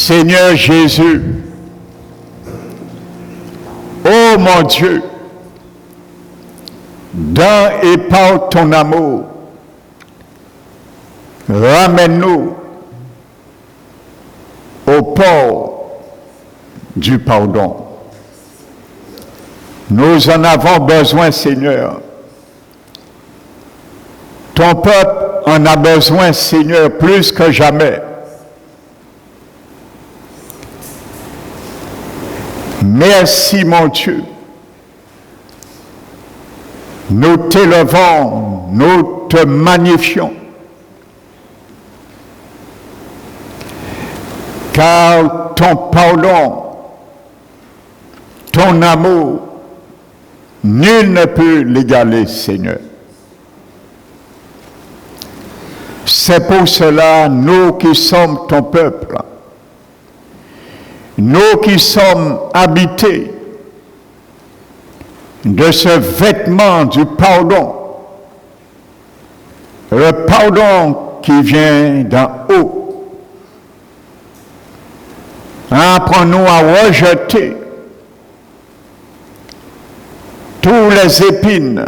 Seigneur Jésus, ô mon Dieu, dans et par ton amour, ramène-nous au port du pardon. Nous en avons besoin, Seigneur. Ton peuple en a besoin, Seigneur, plus que jamais. Merci, mon Dieu. Nous t'élevons, nous te magnifions. Car ton pardon, ton amour, nul ne peut l'égaler, Seigneur. C'est pour cela, nous qui sommes ton peuple, nous qui sommes habités de ce vêtement du pardon, le pardon qui vient d'en haut, apprends-nous à rejeter tous les épines,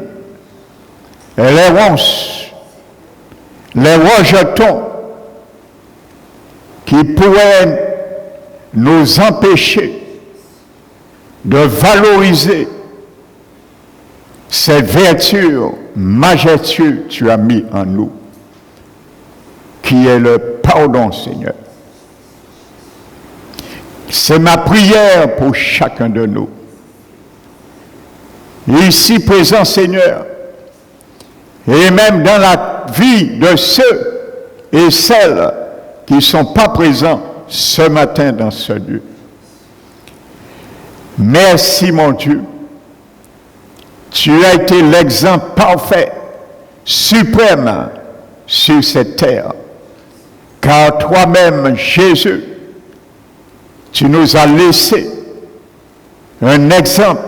les ronces, les rejetons qui pourraient nous empêcher de valoriser ces vertus majestueuses que tu as mis en nous, qui est le pardon, Seigneur. C'est ma prière pour chacun de nous. Ici présent, Seigneur, et même dans la vie de ceux et celles qui ne sont pas présents ce matin dans ce lieu. Merci, mon Dieu. Tu as été l'exemple parfait, suprême sur cette terre. Car toi-même, Jésus, tu nous as laissé un exemple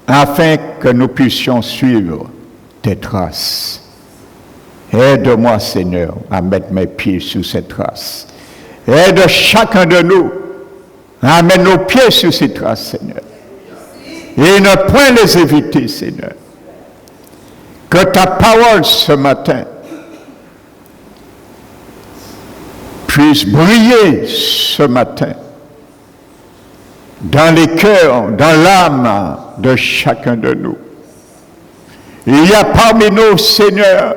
afin que nous puissions suivre tes traces. Aide-moi, Seigneur, à mettre mes pieds sur ces traces. Aide chacun de nous à mettre nos pieds sur ces traces, Seigneur. Et ne point les éviter, Seigneur. Que ta parole ce matin puisse briller ce matin dans les cœurs, dans l'âme de chacun de nous. Il y a parmi nous, Seigneur,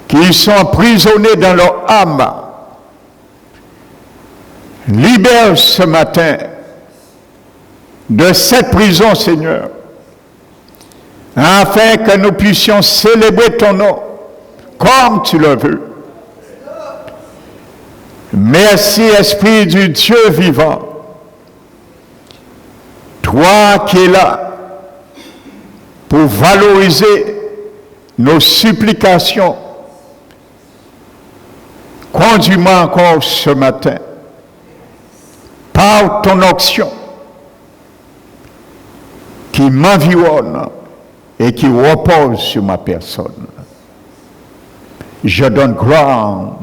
qui sont emprisonnés dans leur âme. Libère ce matin de cette prison, Seigneur, afin que nous puissions célébrer ton nom comme tu le veux. Merci, Esprit du Dieu vivant, toi qui es là pour valoriser nos supplications. Conduis-moi encore ce matin par ton onction qui m'environne et qui repose sur ma personne. Je donne gloire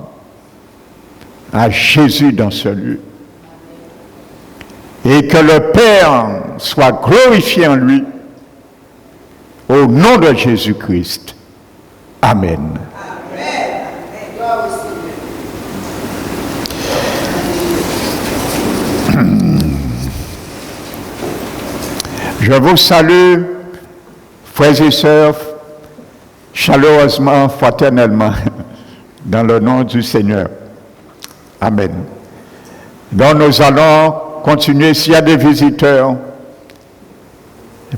à Jésus dans ce lieu. Et que le Père soit glorifié en lui. Au nom de Jésus-Christ. Amen. Je vous salue, frères et sœurs, chaleureusement, fraternellement, dans le nom du Seigneur. Amen. Donc nous allons continuer. S'il y a des visiteurs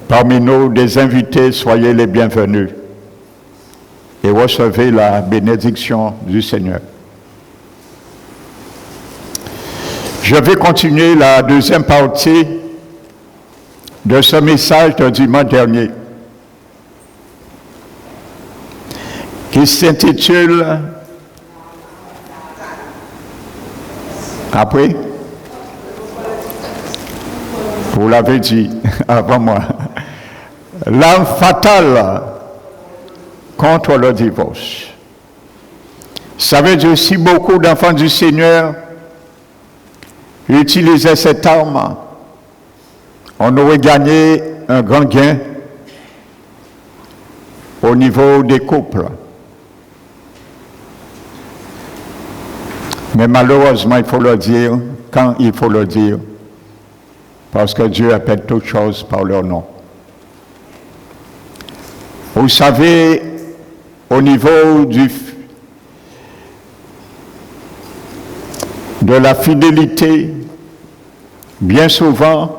parmi nous, des invités, soyez les bienvenus et recevez la bénédiction du Seigneur. Je vais continuer la deuxième partie de ce message de dimanche dernier qui s'intitule Après, vous l'avez dit avant moi, l'arme fatale contre le divorce. Ça veut dire si beaucoup d'enfants du Seigneur utilisaient cette arme, on aurait gagné un grand gain au niveau des couples. Mais malheureusement, il faut le dire quand il faut le dire, parce que Dieu appelle toutes choses par leur nom. Vous savez, au niveau de la fidélité, bien souvent,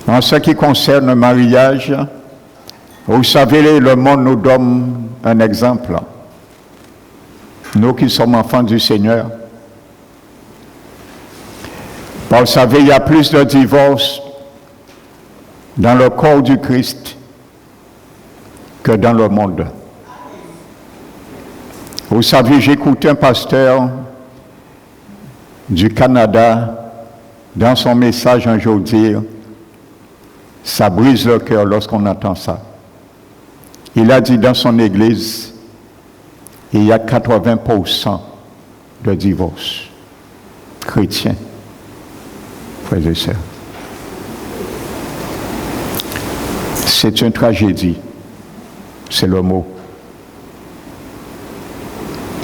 en ce qui concerne le mariage, vous savez, le monde nous donne un exemple. Nous qui sommes enfants du Seigneur. Vous savez, il y a plus de divorces dans le corps du Christ que dans le monde. Vous savez, j'écoutais un pasteur du Canada dans son message un jour dire, ça brise le cœur lorsqu'on entend ça. Il a dit dans son église, il y a 80% de divorces chrétiens, frères et sœurs. C'est une tragédie, c'est le mot.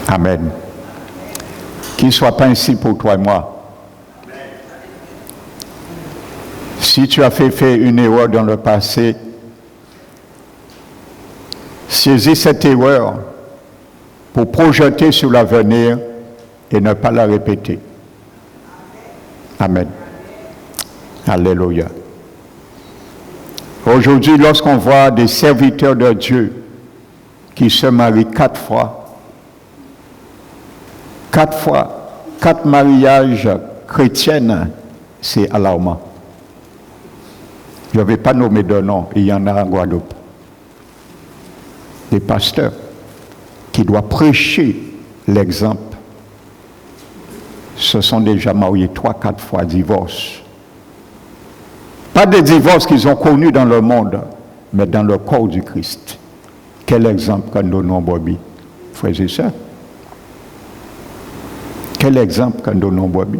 Amen. Qu'il ne soit pas ainsi pour toi et moi. Si tu as fait une erreur dans le passé, saisis cette erreur pour projeter sur l'avenir et ne pas la répéter. Amen. Alléluia. Aujourd'hui, lorsqu'on voit des serviteurs de Dieu qui se marient 4 fois, 4 mariages chrétiens, c'est alarmant. Je ne vais pas nommer de nom, il y en a en Guadeloupe. Des pasteurs qui doivent prêcher l'exemple. Se sont déjà mariés 3-4 fois, divorce. Pas des divorces qu'ils ont connus dans le monde, mais dans le corps du Christ. Quel exemple que nous donnons, Bobby, frères et sœurs. Quel exemple que nous donnons, Bobby.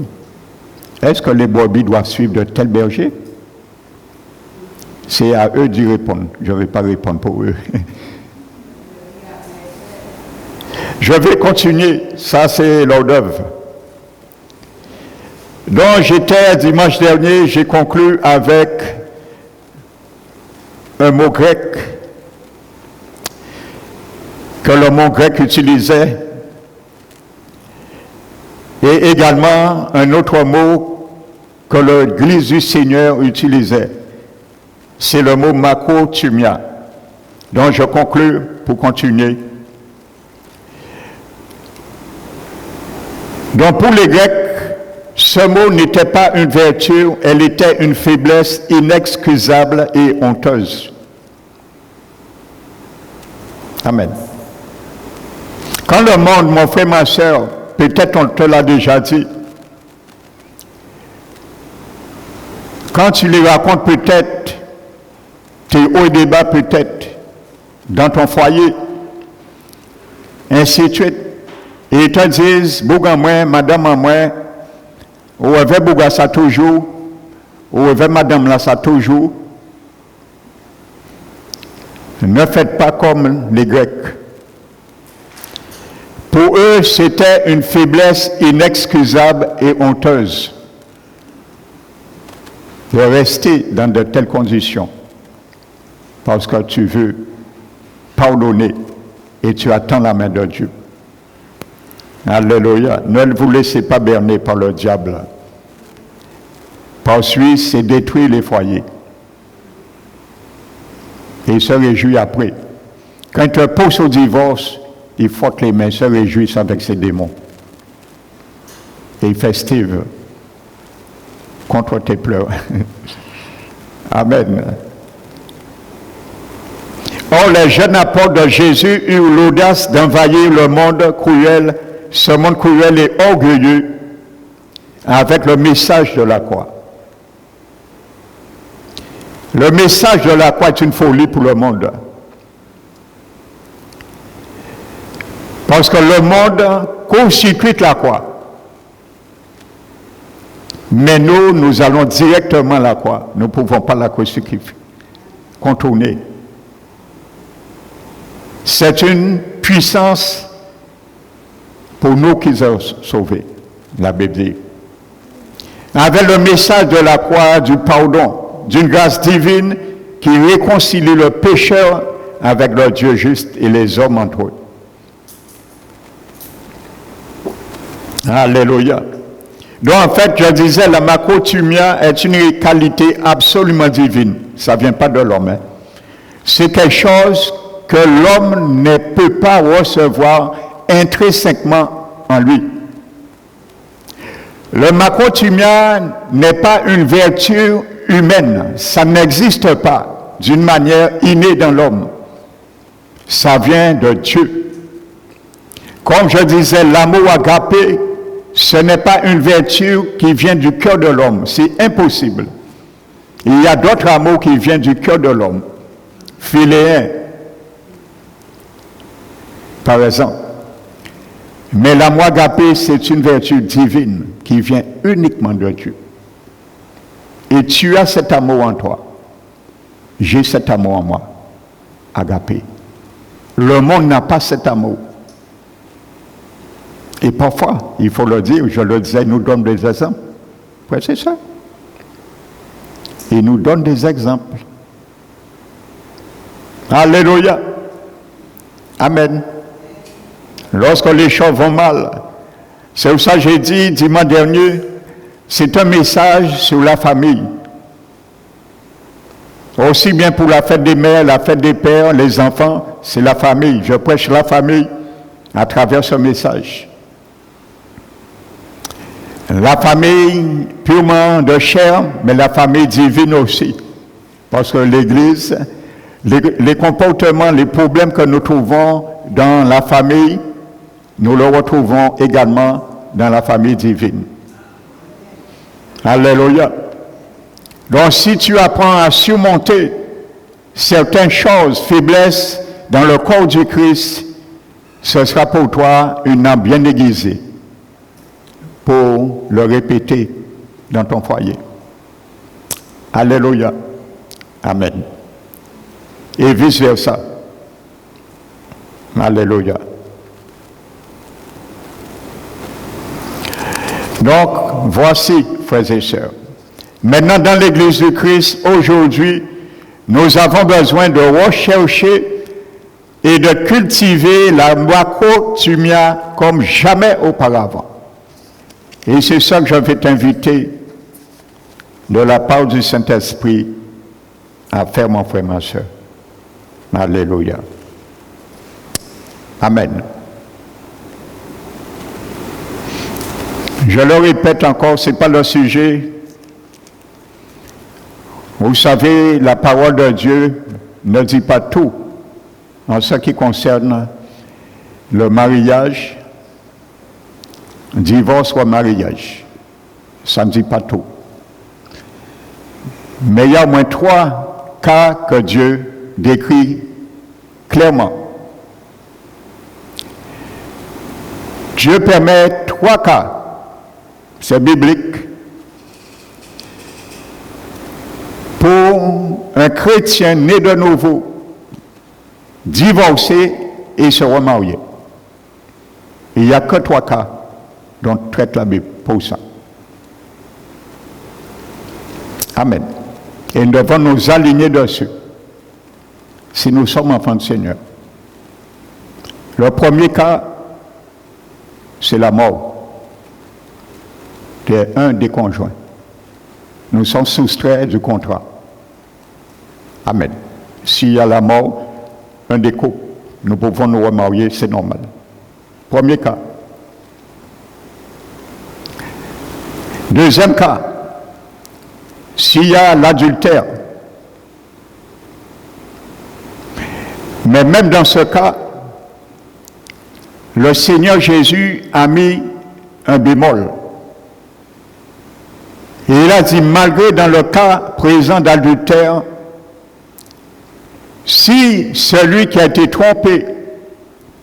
Est-ce que les brebis doivent suivre de tels bergers? C'est à eux d'y répondre. Je ne vais pas répondre pour eux. Je vais continuer. Ça, c'est l'hors d'œuvre. Donc, j'étais dimanche dernier, j'ai conclu avec un mot grec que le mot grec utilisait et également un autre mot que l'Église du Seigneur utilisait. C'est le mot makrothumia. Donc, je conclus pour continuer. Donc, pour les Grecs, ce mot n'était pas une vertu, elle était une faiblesse inexcusable et honteuse. Amen. Quand le monde, mon frère, ma soeur, peut-être on te l'a déjà dit, quand tu les racontes peut-être, tes hauts et des bas peut-être, dans ton foyer, ainsi de suite, et ils te disent, bouga moi, madame à moi, ou avec bouga ça toujours, ou avec madame là ça toujours. Ne faites pas comme les Grecs. Pour eux, c'était une faiblesse inexcusable et honteuse de rester dans de telles conditions parce que tu veux pardonner et tu attends la main de Dieu. Alléluia. Ne vous laissez pas berner par le diable. Parce que c'est détruire les foyers. Et il se réjouit après. Quand il te pousse au divorce, il frotte les mains, se réjouissent avec ses démons. Et il festive contre tes pleurs. Amen. Or, les jeunes apôtres de Jésus eurent l'audace d'envahir le monde cruel, ce monde cruel et orgueilleux, avec le message de la croix. Le message de la croix est une folie pour le monde. Parce que le monde court-circuite la croix. Mais nous allons directement à la croix. Nous ne pouvons pas la contourner. C'est une puissance pour nous qui sommes sauvés, la Bible dit. Avec le message de la croix, du pardon, d'une grâce divine qui réconcilie le pécheur avec leur Dieu juste et les hommes entre eux. Alléluia. Donc en fait, je disais, la macrothumia est une qualité absolument divine. Ça ne vient pas de l'homme. Hein. C'est quelque chose que l'homme ne peut pas recevoir intrinsèquement en lui. Le macrothumia n'est pas une vertu humaine. Ça n'existe pas d'une manière innée dans l'homme. Ça vient de Dieu. Comme je disais, l'amour agapé, ce n'est pas une vertu qui vient du cœur de l'homme. C'est impossible. Il y a d'autres amours qui viennent du cœur de l'homme. Philéen, par exemple. Mais l'amour agapé, c'est une vertu divine qui vient uniquement de Dieu. Et tu as cet amour en toi. J'ai cet amour en moi. Agapé. Le monde n'a pas cet amour. Et parfois, il faut le dire, je le disais, il nous donne des exemples. Ouais, c'est ça. Il nous donne des exemples. Alléluia. Amen. Lorsque les choses vont mal, c'est pour ça que j'ai dit dimanche dernier, c'est un message sur la famille. Aussi bien pour la fête des mères, la fête des pères, les enfants, c'est la famille. Je prêche la famille à travers ce message. La famille purement de chair, mais la famille divine aussi. Parce que l'Église, les comportements, les problèmes que nous trouvons dans la famille, nous le retrouvons également dans la famille divine. Alléluia. Donc si tu apprends à surmonter certaines choses, faiblesses dans le corps du Christ, ce sera pour toi une âme bien aiguisée pour le répéter dans ton foyer. Alléluia. Amen. Et vice-versa. Alléluia. Donc, voici, frères et sœurs. Maintenant, dans l'Église du Christ, aujourd'hui, nous avons besoin de rechercher et de cultiver la macrothumia comme jamais auparavant. Et c'est ça que je vais t'inviter, de la part du Saint-Esprit, à faire, mon frère, ma soeur. Alléluia. Amen. Je le répète encore, ce n'est pas le sujet. Vous savez, la parole de Dieu ne dit pas tout en ce qui concerne le mariage, divorce ou mariage. Ça ne dit pas tout. Mais il y a au moins 3 cas que Dieu décrit clairement. Dieu permet 3 cas. C'est biblique. Pour un chrétien né de nouveau, divorcer et se remarier. Il n'y a que 3 cas dont traite la Bible pour ça. Amen. Et nous devons nous aligner dessus si nous sommes enfants du Seigneur. Le premier cas, c'est la mort d'un des conjoints. Nous sommes soustraits du contrat. Amen. S'il y a la mort, un des couples, nous pouvons nous remarier, c'est normal. Premier cas. Deuxième cas, s'il y a l'adultère. Mais même dans ce cas, le Seigneur Jésus a mis un bémol. Et il a dit, malgré dans le cas présent d'adultère, si celui qui a été trompé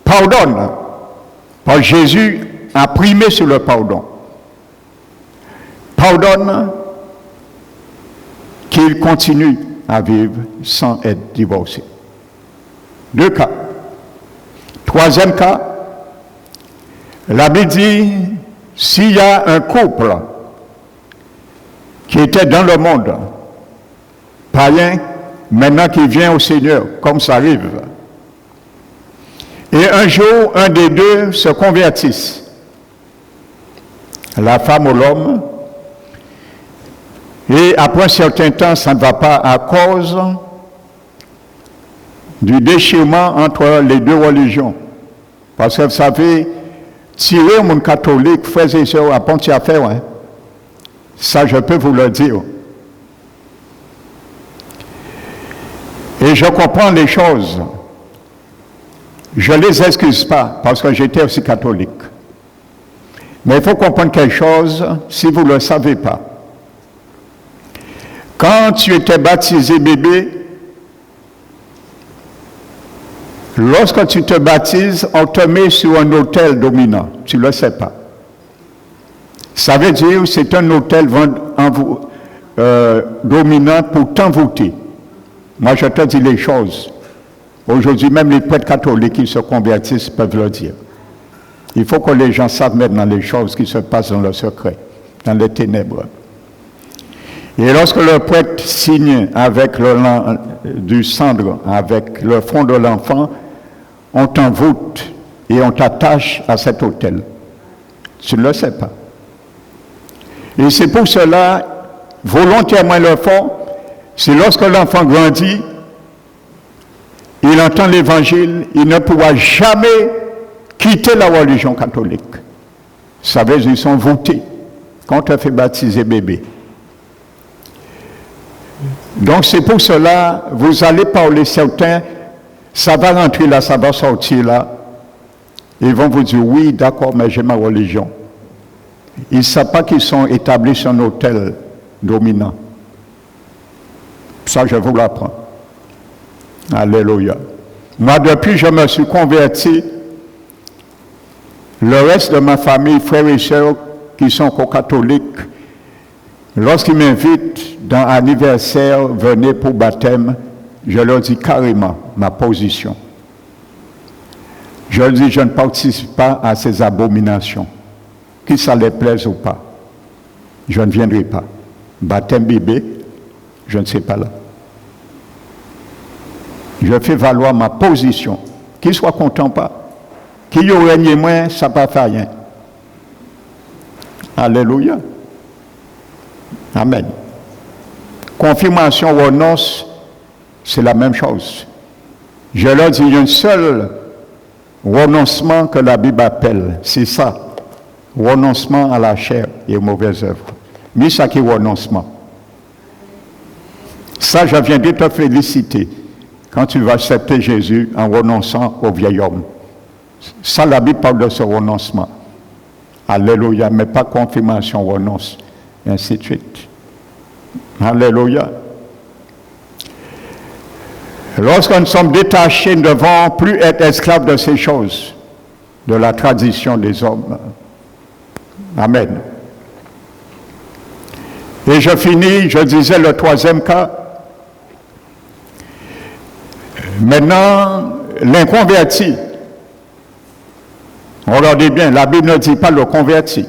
pardonne Parce que Jésus a primé sur le pardon. Pardonne qu'il continue à vivre sans être divorcé. 2 cas. 3e cas, la Bible dit, s'il y a un couple qui était dans le monde, païen, maintenant qui vient au Seigneur, comme ça arrive, et un jour, un des deux se convertisse, la femme ou l'homme, et après un certain temps, ça ne va pas à cause du déchirement entre les deux religions. Parce que vous savez, tirer un monde catholique, frères et sœurs, à Pontiafert, hein, ça je peux vous le dire. Et je comprends les choses. Je ne les excuse pas, parce que j'étais aussi catholique. Mais il faut comprendre quelque chose, si vous ne le savez pas. Quand tu étais baptisé bébé, lorsque tu te baptises, on te met sur un autel dominant. Tu ne le sais pas. Ça veut dire que c'est un autel dominant pour t'envoûter. Moi, je te dis les choses. Aujourd'hui, même les prêtres catholiques qui se convertissent peuvent le dire. Il faut que les gens savent maintenant les choses qui se passent dans le secret, dans les ténèbres. Et lorsque le prêtre signe avec du cendre, avec le front de l'enfant, on t'envoûte et on t'attache à cet autel. Tu ne le sais pas. Et c'est pour cela, volontairement le font, c'est lorsque l'enfant grandit, il entend l'évangile, il ne pourra jamais quitter la religion catholique. Ça veut dire qu'ils sont voûtés quand on te fait baptiser bébé. Donc c'est pour cela, vous allez parler certains, ça va rentrer là, ça va sortir là. Ils vont vous dire, oui, d'accord, mais j'ai ma religion. Ils ne savent pas qu'ils sont établis sur un autel dominant. Ça, je vous l'apprends. Alléluia. Moi, depuis que je me suis converti, le reste de ma famille, frères et sœurs qui sont catholiques, lorsqu'ils m'invitent dans l'anniversaire, venez pour baptême, je leur dis carrément ma position. Je leur dis, je ne participe pas à ces abominations. Que ça les plaise ou pas, je ne viendrai pas. Baptême bébé, je ne sais pas là. Je fais valoir ma position. Qu'ils soient contents pas. Qu'il y aurait ni moins, ça ne va pas faire rien. Alléluia. Amen. Confirmation ou renonce, c'est la même chose. Je leur dis, il y a un seul renoncement que la Bible appelle, c'est ça. Renoncement à la chair et aux mauvaises œuvres. Mais ça qui est renoncement. Ça, je viens de te féliciter quand tu vas accepter Jésus en renonçant au vieil homme. Ça, la Bible parle de ce renoncement. Alléluia, mais pas confirmation, renonce, et ainsi de suite. Alléluia. Lorsque nous sommes détachés, nous ne devons plus être esclaves de ces choses, de la tradition des hommes. Amen. Et je finis, je disais le 3e cas. Maintenant, l'inconverti. Regardez bien, la Bible ne dit pas le converti.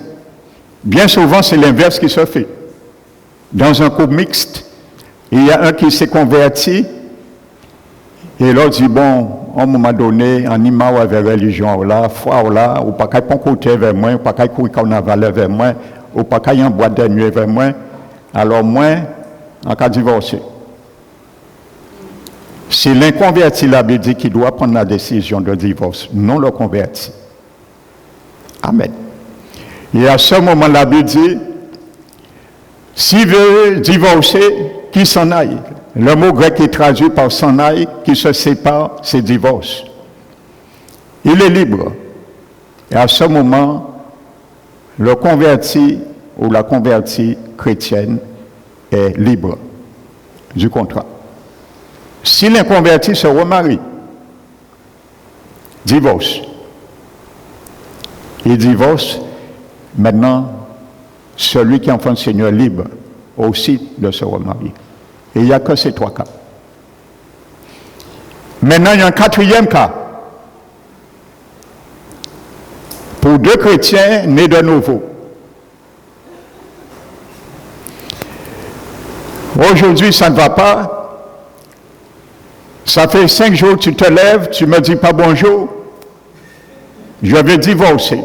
Bien souvent, c'est l'inverse qui se fait. Dans un couple mixte, il y a un qui s'est converti et l'autre dit, bon, à un moment donné, en image avec la religion, là, foi, là, ou pas qu'à pas côté vers moi, ou pas qu'à courir carnaval vers moi, ou pas qu'à y en boîte de nuit vers moi, alors moi, en cas de divorcer. C'est l'inconverti, la Bible dit, qui doit prendre la décision de divorce, non le converti. Amen. Et à ce moment, la Bible dit, s'il veut divorcer, qu'il s'en aille. Le mot grec est traduit par s'en aille, qui se sépare, c'est divorce. Il est libre. Et à ce moment, le converti ou la convertie chrétienne est libre du contrat. Si l'inconverti se remarie, divorce. Il divorce. Maintenant, celui qui enfante le Seigneur libre aussi de se remarier. Et il n'y a que ces 3 cas. Maintenant, il y a un 4e cas. Pour 2 chrétiens nés de nouveau. Aujourd'hui, ça ne va pas. Ça fait 5 jours que tu te lèves, tu ne me dis pas bonjour. Je vais divorcer.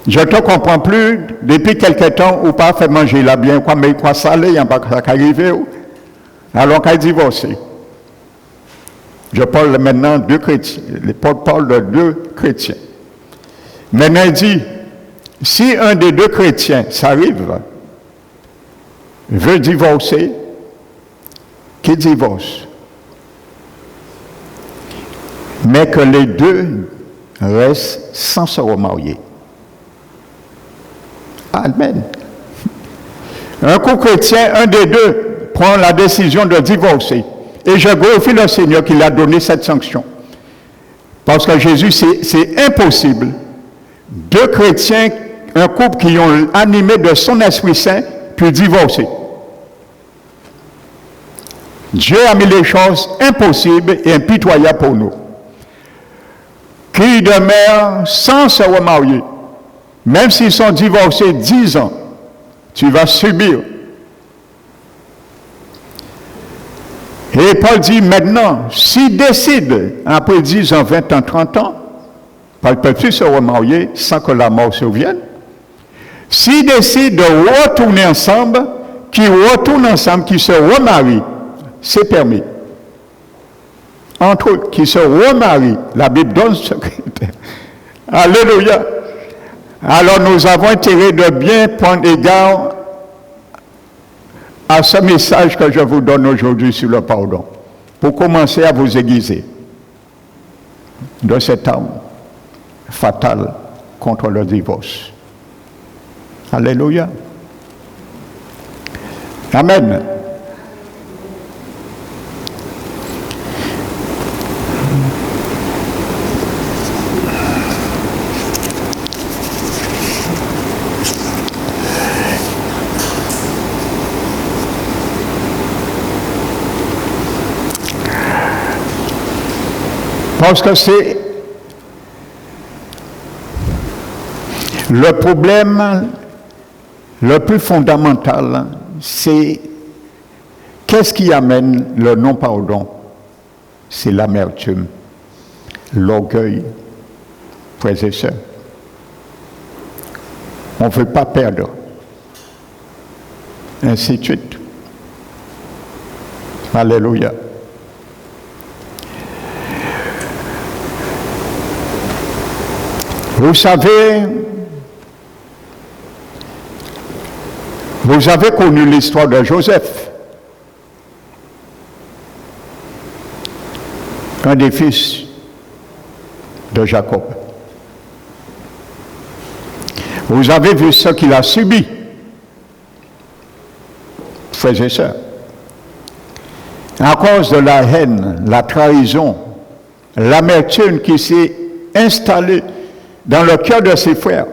Je ne te comprends plus. Depuis quelque temps, ou pas fait manger là bien, quoi, mais quoi salé, il n'y a pas qu'à arriver. Alors qu'à divorcer. Je parle maintenant de 2 chrétiens. Les porte parle de 2 chrétiens. Maintenant, il dit, si un des 2 chrétiens, ça arrive, veut divorcer, qu'il divorce. Mais que les 2 restent sans se remarier. Amen. Un couple chrétien, un des 2 prend la décision de divorcer. Et je glorifie le Seigneur qui a donné cette sanction. Parce que Jésus, c'est impossible. 2 chrétiens, un couple qui ont animé de son Esprit Saint, puis divorcer. Dieu a mis les choses impossibles et impitoyables pour nous. Qui demeurent sans se remarier, même s'ils sont divorcés 10 ans, tu vas subir. Et Paul dit maintenant, s'ils décident, après 10 ans, 20 ans, 30 ans, ils ne peuvent plus se remarier sans que la mort survienne. S'ils décident de retourner ensemble, qui retournent ensemble, qui se remarient, c'est permis. Entre eux, qui se remarient, la Bible donne ce critère. Alléluia. Alors nous avons intérêt de bien prendre égard à ce message que je vous donne aujourd'hui sur le pardon, pour commencer à vous aiguiser de cette arme fatale contre le divorce. Alléluia. Amen. Parce que c'est le problème le plus fondamental, c'est qu'est-ce qui amène le non-pardon? C'est l'amertume, l'orgueil, frères et sœurs. On ne veut pas perdre. Ainsi de suite. Alléluia. Vous savez, vous avez connu l'histoire de Joseph, un des fils de Jacob. Vous avez vu ce qu'il a subi, frères et sœurs, à cause de la haine, la trahison, l'amertume qui s'est installée dans le cœur de ses frères.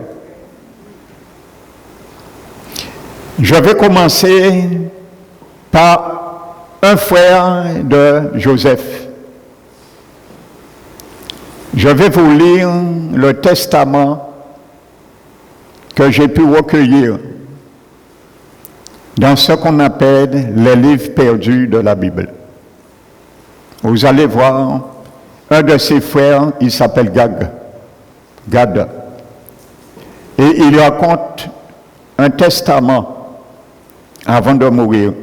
Je vais commencer par un frère de Joseph. Je vais vous lire le testament que j'ai pu recueillir dans ce qu'on appelle les livres perdus de la Bible. Vous allez voir, un de ses frères, il s'appelle Gad. Et il raconte un testament avant de mourir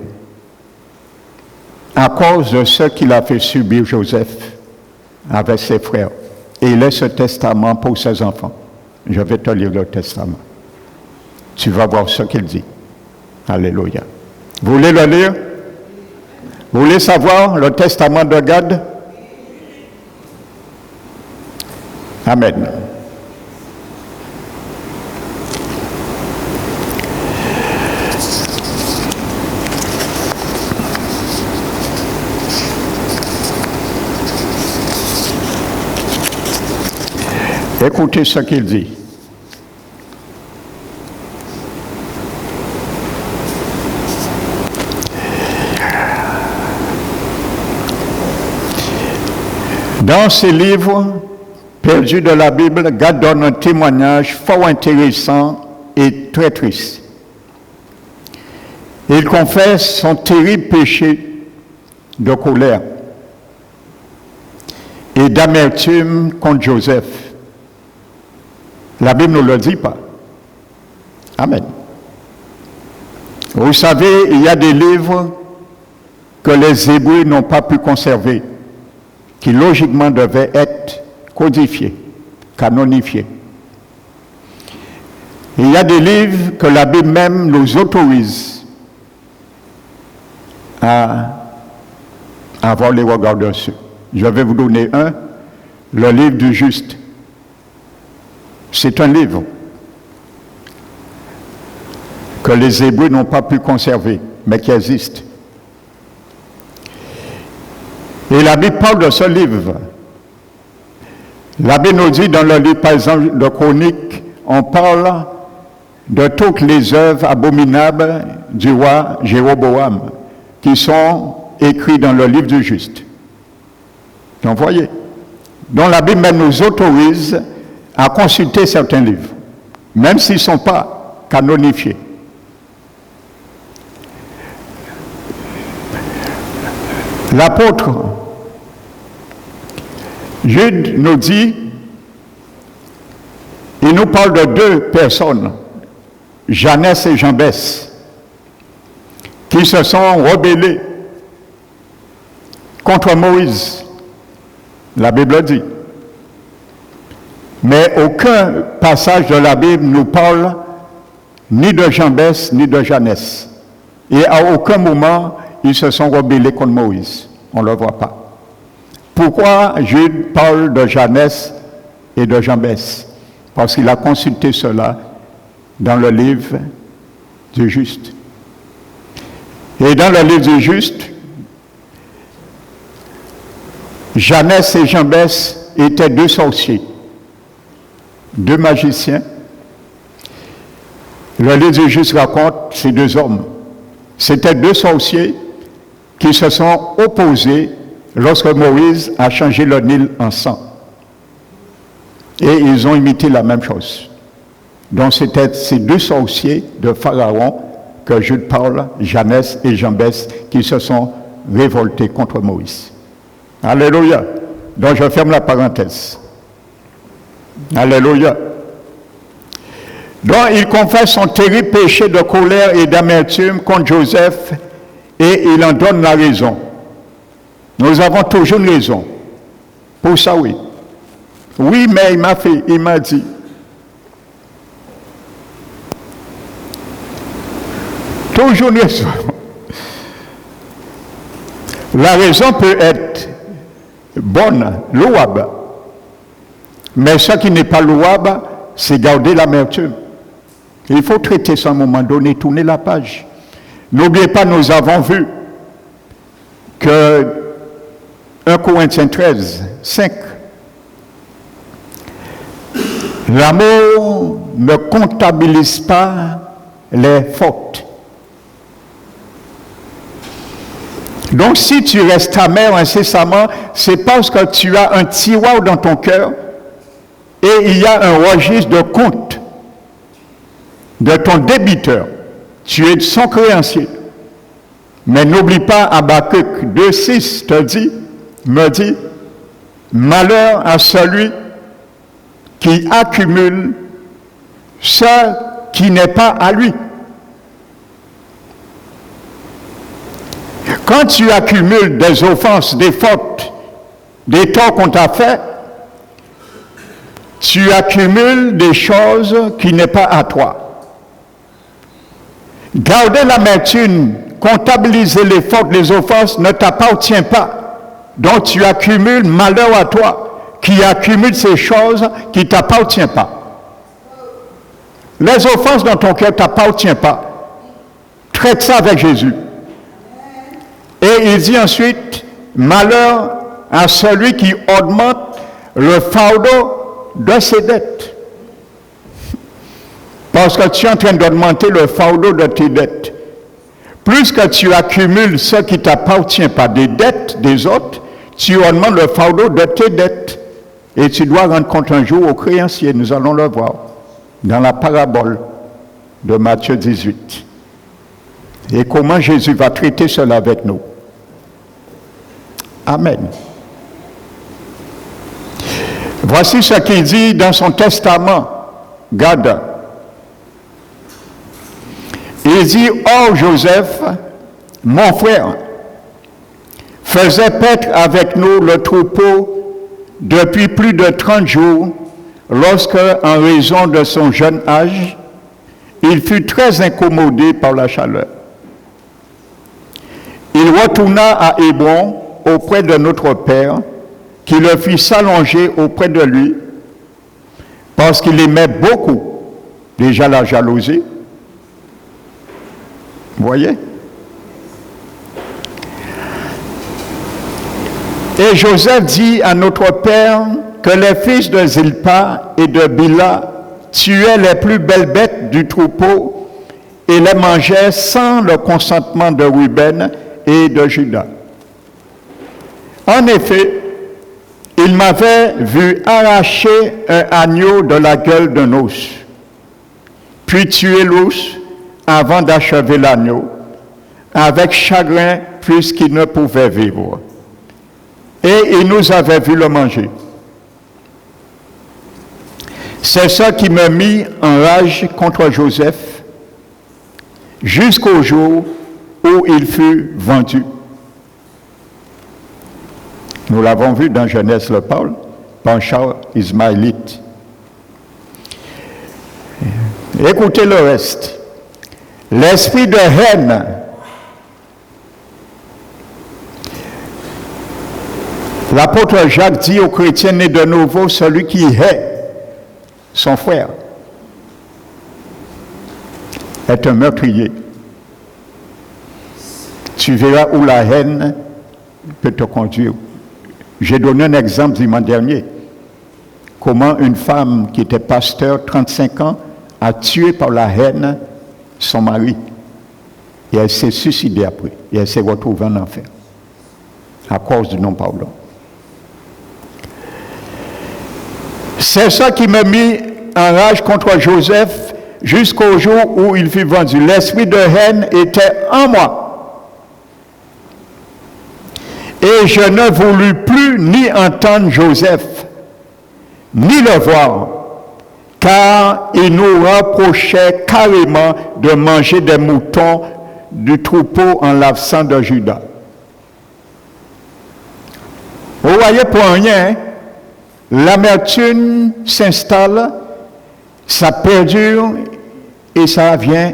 à cause de ce qu'il a fait subir Joseph avec ses frères. Et il laisse ce testament pour ses enfants. Je vais te lire le testament. Tu vas voir ce qu'il dit. Alléluia. Vous voulez le lire? Vous voulez savoir le testament de Gad? Amen. Écoutez ce qu'il dit. Dans ces livres perdus de la Bible, Gad donne un témoignage fort intéressant et très triste. Il confesse son terrible péché de colère et d'amertume contre Joseph. La Bible ne le dit pas. Amen. Vous savez, il y a des livres que les Hébreux n'ont pas pu conserver, qui logiquement devaient être codifiés, canonifiés. Il y a des livres que la Bible même nous autorise à avoir les regards dessus. Je vais vous donner un, le livre du juste. C'est un livre que les Hébreux n'ont pas pu conserver, mais qui existe. Et la Bible parle de ce livre. La Bible nous dit dans le livre, par exemple, de Chroniques, on parle de toutes les œuvres abominables du roi Jéroboam, qui sont écrites dans le livre du juste. Donc, voyez. Donc, la Bible même nous autorise à consulter certains livres, même s'ils ne sont pas canonifiés. L'apôtre Jude nous dit, il nous parle de deux personnes, Jeannès et Jambès, qui se sont rebellés contre Moïse. La Bible dit. Mais aucun passage de la Bible nous parle ni de Jambès ni de Jeannès. Et à aucun moment, ils se sont rebellés contre Moïse. On ne le voit pas. Pourquoi Jude parle de Jeannès et de Jambès? Parce qu'il a consulté cela dans le livre du juste. Et dans le livre du juste, Jeannès et Jambès étaient deux sorciers, deux magiciens. Le livre du juste raconte ces deux hommes. C'étaient deux sorciers qui se sont opposés lorsque Moïse a changé le Nil en sang. Et ils ont imité la même chose. Donc c'était ces deux sorciers de Pharaon que Jude parle, Jeannès et Jambès, qui se sont révoltés contre Moïse. Alléluia. Donc je ferme la parenthèse. Alléluia. Donc il confesse son terrible péché de colère et d'amertume contre Joseph et il en donne la raison. Nous avons toujours une raison. Pour ça, oui. Oui, mais il m'a dit. Toujours une raison. La raison peut être bonne, louable. Mais ce qui n'est pas louable, c'est garder l'amertume. Il faut traiter ça à un moment donné, tourner la page. N'oubliez pas, nous avons vu que 1 Corinthiens 13, 5. L'amour ne comptabilise pas les fautes. Donc si tu restes amer incessamment, c'est parce que tu as un tiroir dans ton cœur et il y a un registre de compte de ton débiteur. Tu es son créancier. Mais n'oublie pas, Habakkuk 2,6 me dit, malheur à celui qui accumule ce qui n'est pas à lui. Quand tu accumules des offenses, des fautes, des torts qu'on t'a fait, tu accumules des choses qui n'est pas à toi. Garder l'amertume, comptabiliser les fautes, les offenses ne t'appartient pas. Donc tu accumules malheur à toi, qui accumule ces choses qui ne t'appartiennent pas. Les offenses dans ton cœur ne t'appartiennent pas. Traite ça avec Jésus. Et il dit ensuite, malheur à celui qui augmente le fardeau de ses dettes. Parce que tu es en train d'augmenter le fardeau de tes dettes. Plus que tu accumules ce qui ne t'appartient pas des dettes des autres, tu augmentes le fardeau de tes dettes. Et tu dois rendre compte un jour aux créanciers. Nous allons le voir dans la parabole de Matthieu 18. Et comment Jésus va traiter cela avec nous. Amen. Voici ce qu'il dit dans son testament. Gad. Il dit, or Joseph, mon frère, faisait paître avec nous le troupeau depuis plus de 30 jours, lorsque, en raison de son jeune âge, il fut très incommodé par la chaleur. Il retourna à Hébron auprès de notre père, qui le fit s'allonger auprès de lui, parce qu'il aimait beaucoup, déjà la jalousie. Vous voyez? Et Joseph dit à notre père que les fils de Zilpa et de Bila tuaient les plus belles bêtes du troupeau et les mangeaient sans le consentement de Ruben et de Juda. En effet, il m'avait vu arracher un agneau de la gueule d'un os, puis tuer l'os avant d'achever l'agneau, avec chagrin puisqu'il ne pouvait vivre. Et il nous avait vu le manger. C'est ça qui me mit en rage contre Joseph jusqu'au jour où il fut vendu. Nous l'avons vu dans Genèse le Paul, penchant ismaélite. Écoutez le reste. L'esprit de haine l'apôtre Jacques dit aux chrétiens nés de nouveau, celui qui hait son frère est un meurtrier. Tu verras où la haine peut te conduire. J'ai donné un exemple dimanche dernier. Comment une femme qui était pasteur, 35 ans, a tué par la haine son mari. Et elle s'est suicidée après. Et elle s'est retrouvée en enfer. À cause du non-pardon. C'est ça qui m'a mis en rage contre Joseph jusqu'au jour où il fut vendu. L'esprit de haine était en moi. Et je ne voulus plus ni entendre Joseph, ni le voir, car il nous reprochait carrément de manger des moutons du troupeau en l'absence de Judas. Vous voyez, pour rien, hein? L'amertume s'installe, ça perdure et ça vient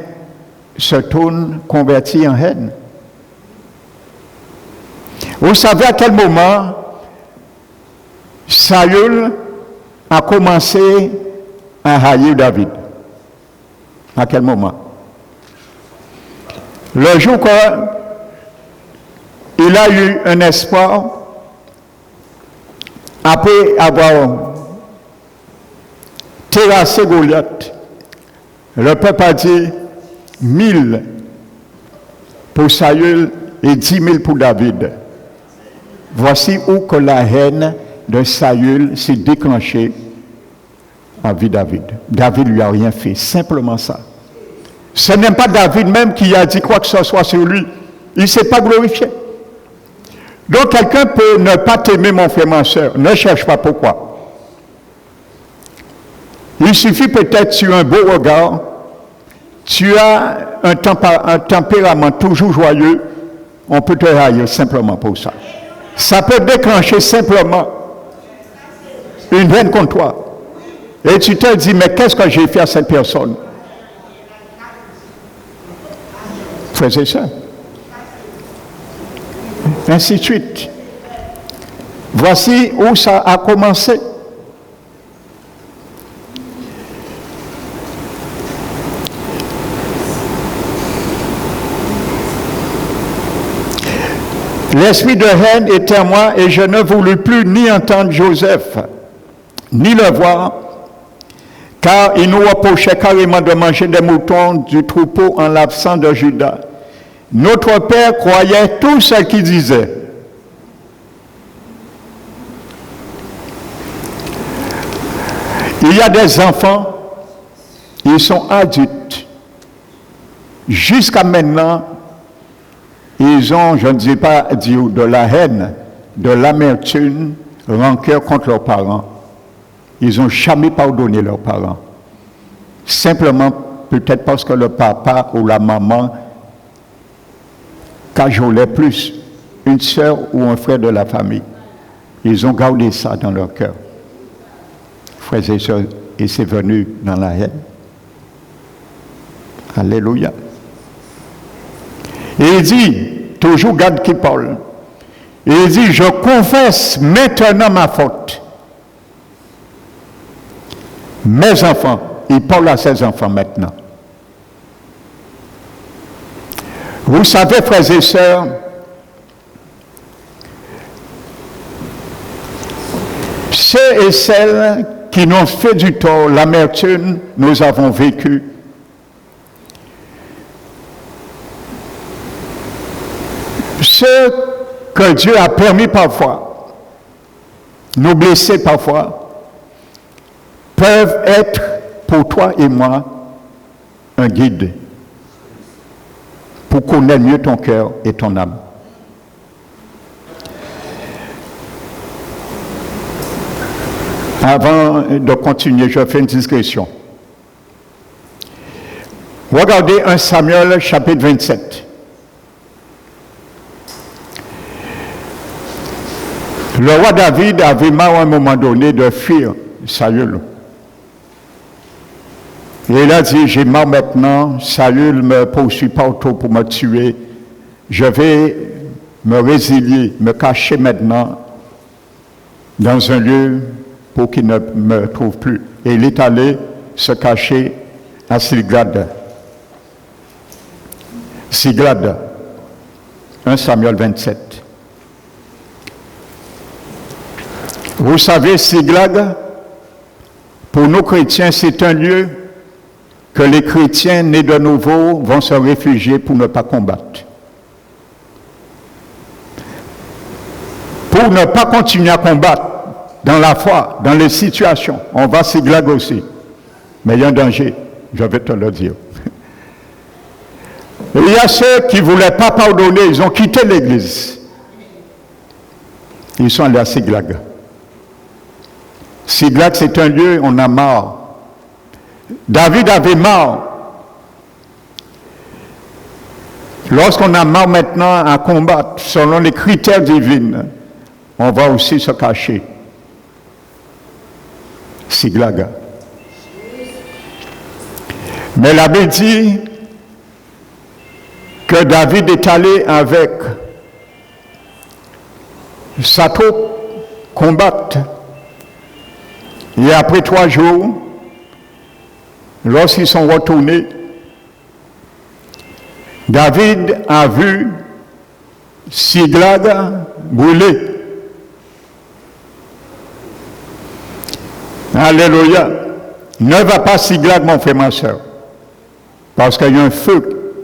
se tourne converti en haine. Vous savez à quel moment Saül a commencé à haïr David? À quel moment? Le jour qu'il a eu un espoir, après avoir terrassé Goliath, le peuple a dit 1000 pour Saül et 10 000 pour David. Voici où que la haine de Saül s'est déclenchée envers David. David lui a rien fait, simplement ça. Ce n'est pas David même qui a dit quoi que ce soit sur lui. Il ne s'est pas glorifié. Donc quelqu'un peut ne pas t'aimer, mon frère, ma soeur. Ne cherche pas pourquoi. Il suffit peut-être sur un beau regard, tu as un tempérament toujours joyeux, on peut te haïr simplement pour ça. Ça peut déclencher simplement une haine contre toi. Et tu te dis, mais qu'est-ce que j'ai fait à cette personne? Faisez ça. Ainsi de suite. Voici où ça a commencé. L'esprit de haine était en moi et je ne voulus plus ni entendre Joseph. ni le voir, car il nous reprochait carrément de manger des moutons du troupeau en l'absence de Judas. Notre père croyait tout ce qu'il disait. Il y a des enfants, ils sont adultes. Jusqu'à maintenant, ils ont, je ne dis pas dire de la haine, de l'amertume, rancœur contre leurs parents. Ils n'ont jamais pardonné leurs parents. Simplement, peut-être parce que le papa ou la maman cajolait plus une sœur ou un frère de la famille. Ils ont gardé ça dans leur cœur. Frères et sœurs, et c'est venu dans la haine. Alléluia. Et il dit, toujours garde qui parle, et il dit, je confesse maintenant ma faute. Mes enfants, il parle à ses enfants maintenant. Vous savez, frères et sœurs, ceux et celles qui nous ont fait du tort, l'amertume, nous avons vécu. Ceux que Dieu a permis parfois, nous blesser parfois, peuvent être pour toi et moi un guide pour connaître mieux ton cœur et ton âme. Avant de continuer, je fais une discrétion. Regardez 1 Samuel chapitre 27. Le roi David avait marre à un moment donné de fuir Saül. Et il a dit, j'ai marre maintenant, Saül me poursuit partout pour me tuer. Je vais me résilier, me cacher maintenant dans un lieu pour qu'il ne me trouve plus. Et il est allé se cacher à Siglad. Siglad, 1 Samuel 27. Vous savez, Siglad, pour nous chrétiens, c'est un lieu que les chrétiens nés de nouveau vont se réfugier pour ne pas combattre. Pour ne pas continuer à combattre dans la foi, dans les situations, on va à Siglad aussi. Mais il y a un danger, je vais te le dire. Et il y a ceux qui ne voulaient pas pardonner, ils ont quitté l'église. Ils sont allés à Siglad. Siglad, c'est un lieu, on a marre. David avait marre. Lorsqu'on a marre maintenant à combattre selon les critères divins, on va aussi se cacher. Siglad. Mais la Bible dit que David est allé avec sa troupe combattre. Et après 3 jours, lorsqu'ils sont retournés, David a vu Siglad brûler. Alléluia. Ne va pas Siglad, mon frère, ma soeur, parce qu'il y a un feu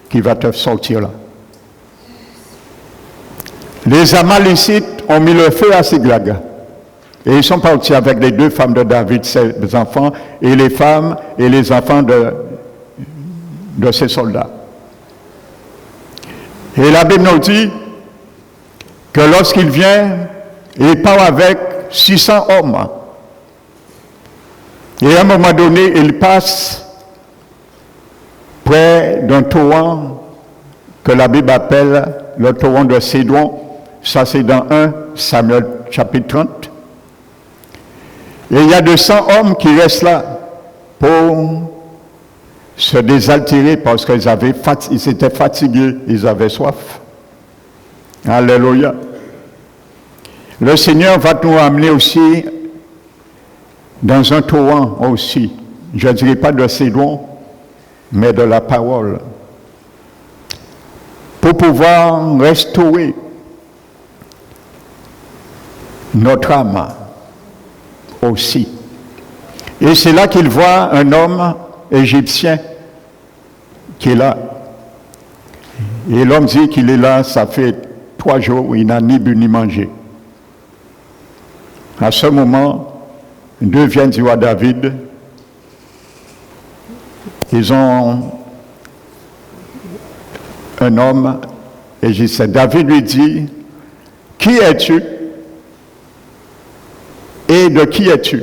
qui va te sortir là. Les Amalécites ont mis le feu à Siglad. Et ils sont partis avec les 2 femmes de David, ses enfants, et les femmes et les enfants de ses soldats. Et la Bible nous dit que lorsqu'il vient, il part avec 600 hommes. Et à un moment donné, il passe près d'un torrent que la Bible appelle le torrent de Cédron. Ça, c'est dans 1 Samuel chapitre 30. Et il y a 200 hommes qui restent là pour se désaltérer parce qu'ils étaient fatigués, ils avaient soif. Alléluia. Le Seigneur va nous amener aussi dans un torrent aussi. Je ne dirais pas de Cédron, mais de la parole. Pour pouvoir restaurer notre âme. aussi. Et c'est là qu'il voit un homme égyptien qui est là. Et l'homme dit qu'il est là, ça fait 3 jours où il n'a ni bu ni mangé. À ce moment, 2 viennent du roi David. Ils ont un homme, et David lui dit, « Qui es-tu? Et de qui es-tu? »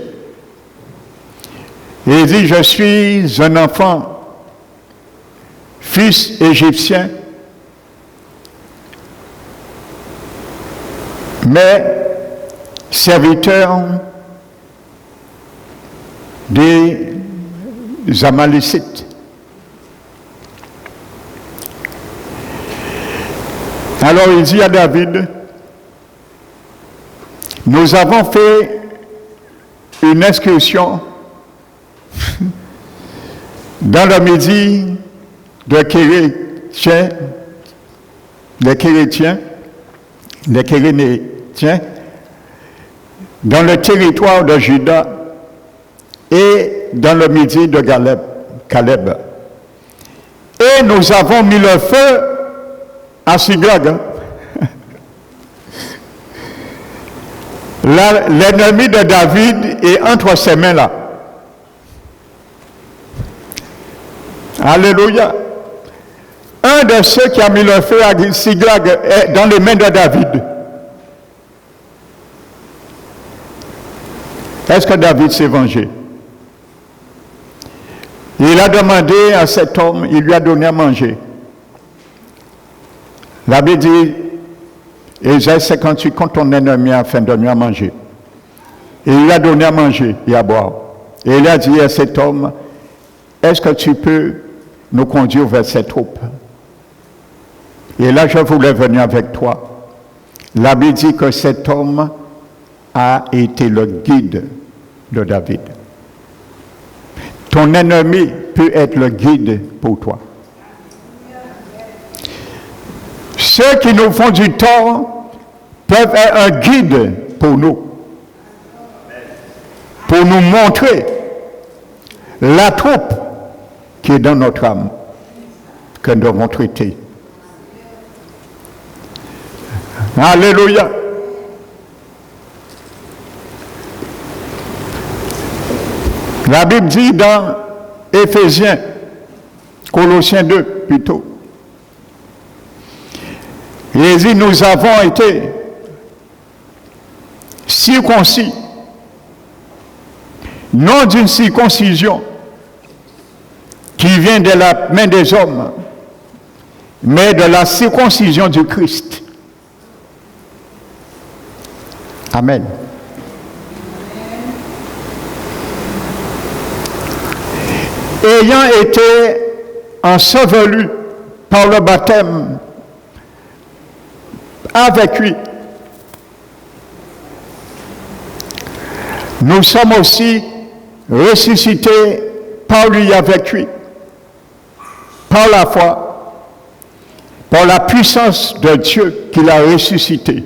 Et il dit, « Je suis un enfant, fils égyptien, mais serviteur des Amalécites. » Alors il dit à David, « Nous avons fait une excursion dans le midi des Kérénétiens, dans le territoire de Juda et dans le midi de Caleb. Et nous avons mis le feu à Siglag. L'ennemi de David est entre ses mains là. Alléluia. Un de ceux qui a mis le feu à Siglag est dans les mains de David. Est-ce que David s'est vengé? Il a demandé à cet homme, il lui a donné à manger. La Bible dit, Ésaïe 58, quand ton ennemi a faim, donne-lui à manger. Et il lui a donné à manger et à boire. Et il a dit à cet homme, est-ce que tu peux nous conduire vers cette troupe? Et là, je voulais venir avec toi. La Bible dit que cet homme a été le guide de David. Ton ennemi peut être le guide pour toi. Ceux qui nous font du tort peuvent être un guide pour nous montrer la troupe qui est dans notre âme, que nous devons traiter. Alléluia. La Bible dit dans Éphésiens, Colossiens 2 plutôt, il dit, nous avons été circoncis, non d'une circoncision qui vient de la main des hommes, mais de la circoncision du Christ. Amen. Ayant été ensevelus par le baptême avec lui, nous sommes aussi ressuscités par lui avec lui, par la foi, par la puissance de Dieu qui l'a ressuscité.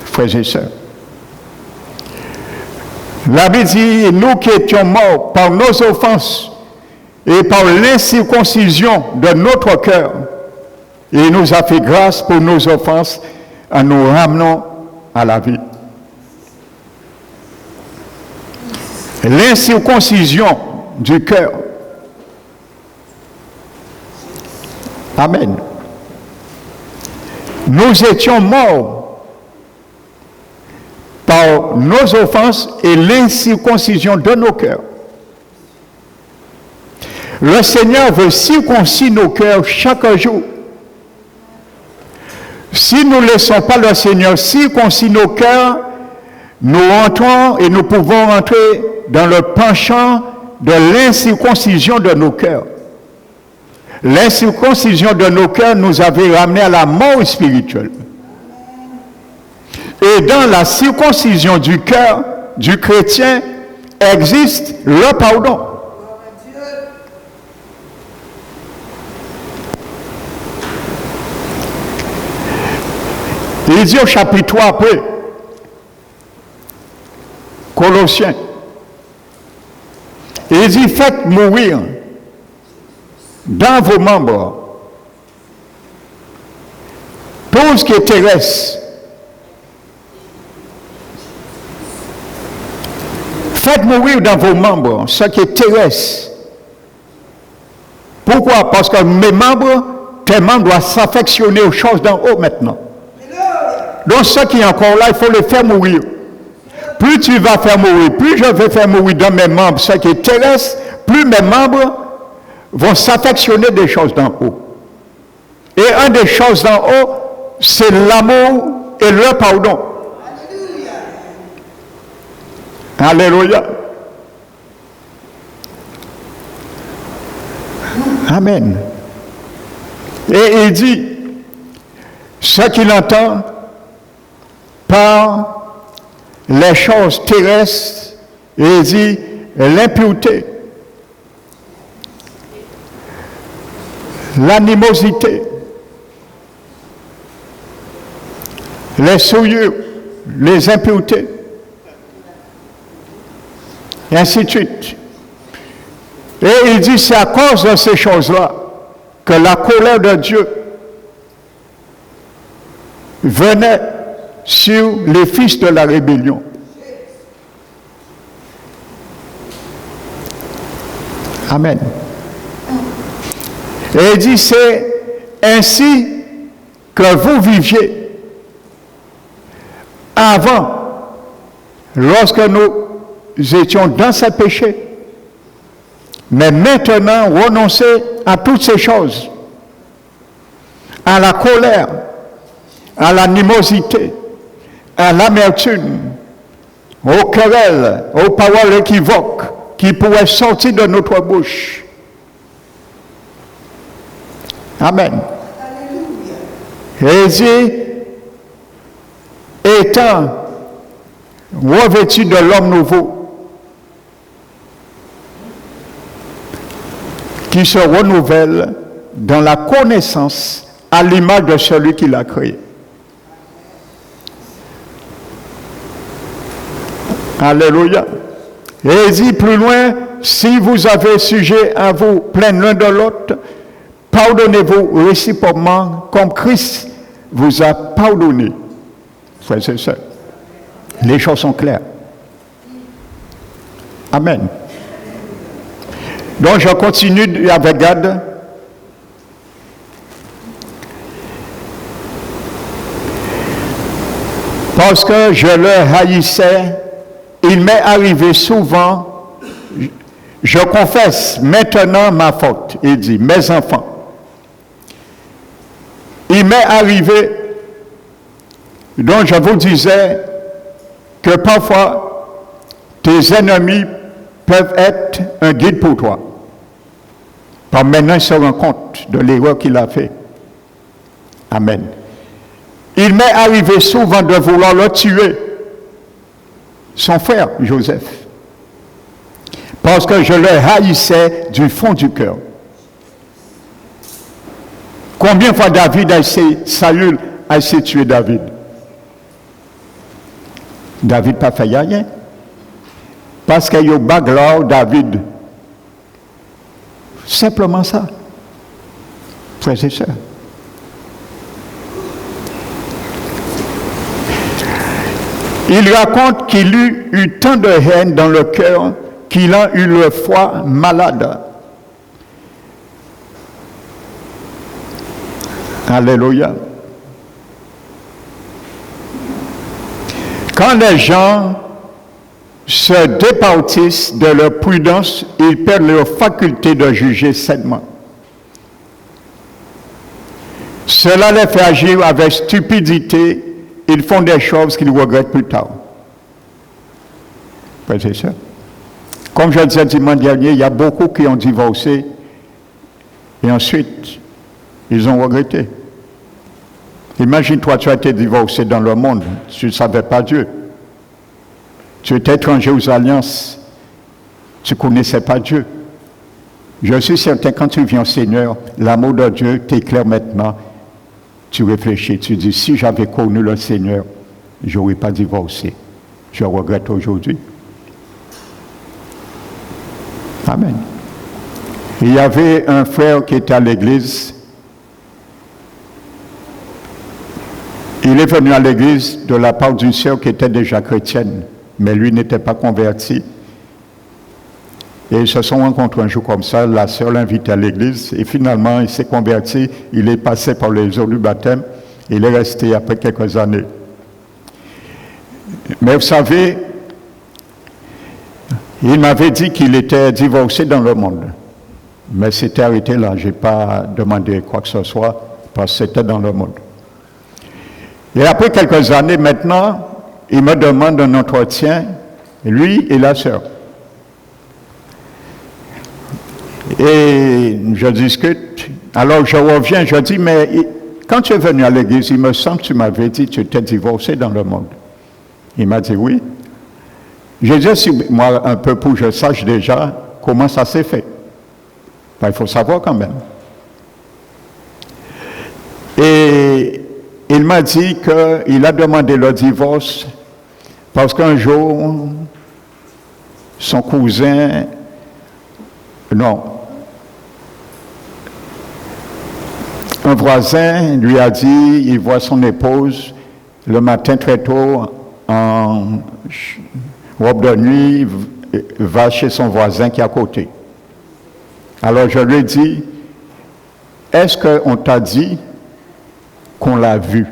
Frères et sœurs, la Bible dit, nous qui étions morts par nos offenses et par l'incirconcision de notre cœur, il nous a fait grâce pour nos offenses en nous ramenant à la vie. L'incirconcision du cœur. Amen. Nous étions morts par nos offenses et l'incirconcision de nos cœurs. Le Seigneur veut circoncire nos cœurs chaque jour. Si nous ne laissons pas le Seigneur circoncire nos cœurs, nous entrons et nous pouvons entrer dans le penchant de l'incirconcision de nos cœurs. L'incirconcision de nos cœurs nous avait ramenés à la mort spirituelle. Et dans la circoncision du cœur du chrétien existe le pardon. Il dit au chapitre 3 après, Colossiens. Il dit, faites mourir dans vos membres tout ce qui est terrestre. Faites mourir dans vos membres ce qui est terrestre. Pourquoi? Parce que tes membres doivent s'affectionner aux choses d'en haut maintenant. Donc ce qui est encore là, il faut les faire mourir. Plus tu vas faire mourir, plus je vais faire mourir dans mes membres ce qui est terrestre, plus mes membres vont s'affectionner des choses d'en haut. Et une des choses d'en haut, c'est l'amour et le pardon. Alléluia. Amen. Et il dit, ce qu'il entend par les choses terrestres, et il dit l'impureté, l'animosité, les souillures, les impuretés, et ainsi de suite. Et il dit, c'est à cause de ces choses-là que la colère de Dieu venait sur les fils de la rébellion. Amen. Et il dit, c'est ainsi que vous viviez avant, lorsque nous étions dans ce péché. Mais maintenant, renoncez à toutes ces choses, à la colère, à l'animosité, à l'amertume, aux querelles, aux paroles équivoques qui pourraient sortir de notre bouche. Amen. Et dit, étant revêtu de l'homme nouveau, qui se renouvelle dans la connaissance à l'image de celui qui l'a créé. Alléluia. Et il dit plus loin, si vous avez sujet à vous plaindre l'un de l'autre, pardonnez-vous réciproquement comme Christ vous a pardonné. Frères et sœurs, les choses sont claires. Amen. Donc je continue avec Gad. Parce que je le haïssais, il m'est arrivé souvent, je confesse maintenant ma faute, il dit, mes enfants. Il m'est arrivé, donc je vous disais que parfois tes ennemis peuvent être un guide pour toi. Par maintenant, il se rend compte de l'erreur qu'il a fait. Amen. Il m'est arrivé souvent de vouloir le tuer, son frère Joseph, parce que je le haïssais du fond du cœur. Combien de fois David a essayé, Saül a essayé de tuer David? David n'a pas fait rien. Parce qu'il y a eu bagarre David. Simplement ça. Frères et sœurs. Il raconte qu'il eut eu tant de haine dans le cœur qu'il a eu le foie malade. Alléluia. Quand les gens se départissent de leur prudence, ils perdent leur faculté de juger sainement. Cela les fait agir avec stupidité. Ils font des choses qu'ils regrettent plus tard. C'est ça. Comme je le disais dimanche dernier, il y a beaucoup qui ont divorcé et ensuite, ils ont regretté. Imagine-toi, tu as été divorcé dans le monde, tu ne savais pas Dieu. Tu étais étranger aux alliances, tu ne connaissais pas Dieu. Je suis certain, quand tu viens au Seigneur, l'amour de Dieu t'éclaire maintenant. Tu réfléchis, tu dis, si j'avais connu le Seigneur, je n'aurais pas divorcé. Je regrette aujourd'hui. Amen. Il y avait un frère qui était à l'église. Il est venu à l'église de la part d'une sœur qui était déjà chrétienne, mais lui n'était pas converti. Et ils se sont rencontrés un jour comme ça, la sœur l'invite à l'église, et finalement il s'est converti, il est passé par les eaux du baptême, il est resté après quelques années. Mais vous savez, il m'avait dit qu'il était divorcé dans le monde. Mais c'était arrêté là, je n'ai pas demandé quoi que ce soit, parce que c'était dans le monde. Et après quelques années maintenant, il me demande un entretien, lui et la sœur. Et je discute, alors je reviens, je dis, mais quand tu es venu à l'église, il me semble que tu m'avais dit que tu étais divorcé dans le monde. Il m'a dit oui. J'ai dit, si moi, un peu pour que je sache déjà comment ça s'est fait. Ben, il faut savoir quand même. Et il m'a dit qu'il a demandé le divorce parce qu'un jour, son cousin, un voisin lui a dit, il voit son épouse le matin très tôt en robe de nuit, va chez son voisin qui est à côté. Alors je lui ai dit, est-ce qu'on t'a dit qu'on l'a vu?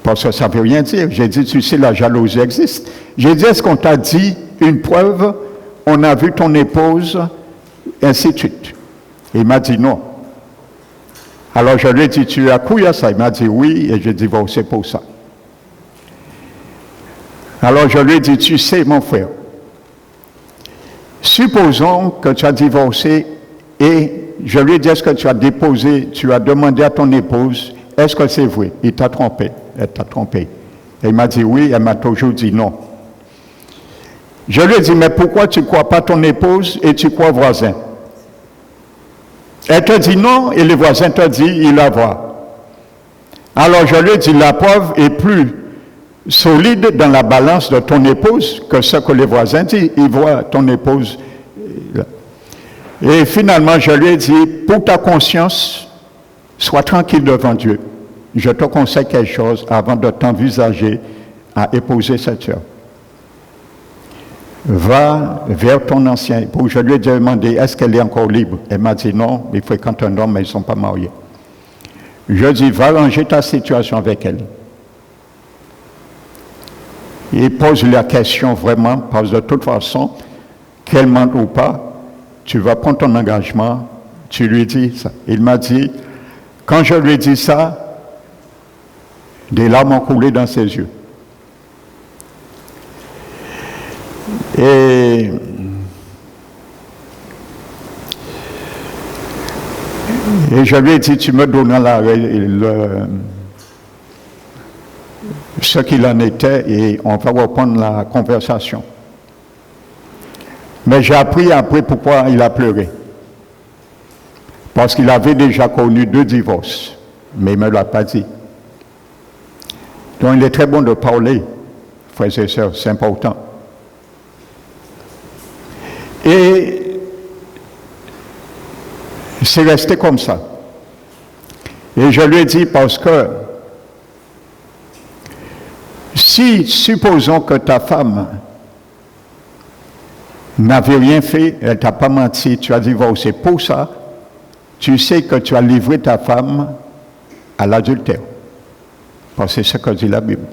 Parce que ça ne veut rien dire. J'ai dit, tu sais, la jalousie existe. J'ai dit, est-ce qu'on t'a dit une preuve, on a vu ton épouse, ainsi de suite. Il m'a dit non. Alors je lui ai dit, tu as cru à ça? Il m'a dit oui, et j'ai divorcé pour ça. Alors je lui ai dit, tu sais, mon frère, supposons que tu as divorcé et je lui ai dit, est-ce que tu as demandé à ton épouse, est-ce que c'est vrai? Il t'a trompé, elle t'a trompé. Et il m'a dit oui, elle m'a toujours dit non. Je lui ai dit, mais pourquoi tu ne crois pas ton épouse et tu crois voisin? Elle te dit non et le voisin te dit, il la voit. Alors je lui ai dit, la preuve est plus solide dans la balance de ton épouse que ce que les voisins disent. Ils voient ton épouse. Et finalement, je lui ai dit, pour ta conscience, sois tranquille devant Dieu. Je te conseille quelque chose avant de t'envisager à épouser cette sœur. Va vers ton ancien époux. Je lui ai demandé, est-ce qu'elle est encore libre? Elle m'a dit non, il fréquente un homme, mais ils ne sont pas mariés. Je dis, va ranger ta situation avec elle. Il pose la question vraiment, parce que de toute façon, qu'elle mente ou pas, tu vas prendre ton engagement, tu lui dis ça. Il m'a dit, quand je lui ai dit ça, des larmes ont coulé dans ses yeux. Et je lui ai dit, tu me donneras ce qu'il en était et on va reprendre la conversation. Mais j'ai appris après pourquoi il a pleuré. Parce qu'il avait déjà connu 2 divorces, mais il ne me l'a pas dit. Donc il est très bon de parler, frères et sœurs, c'est important. Et c'est resté comme ça. Et je lui ai dit parce que si, supposons que ta femme n'avait rien fait, elle ne t'a pas menti, tu as divorcé pour ça, tu sais que tu as livré ta femme à l'adultère. Parce que c'est ce que dit la Bible.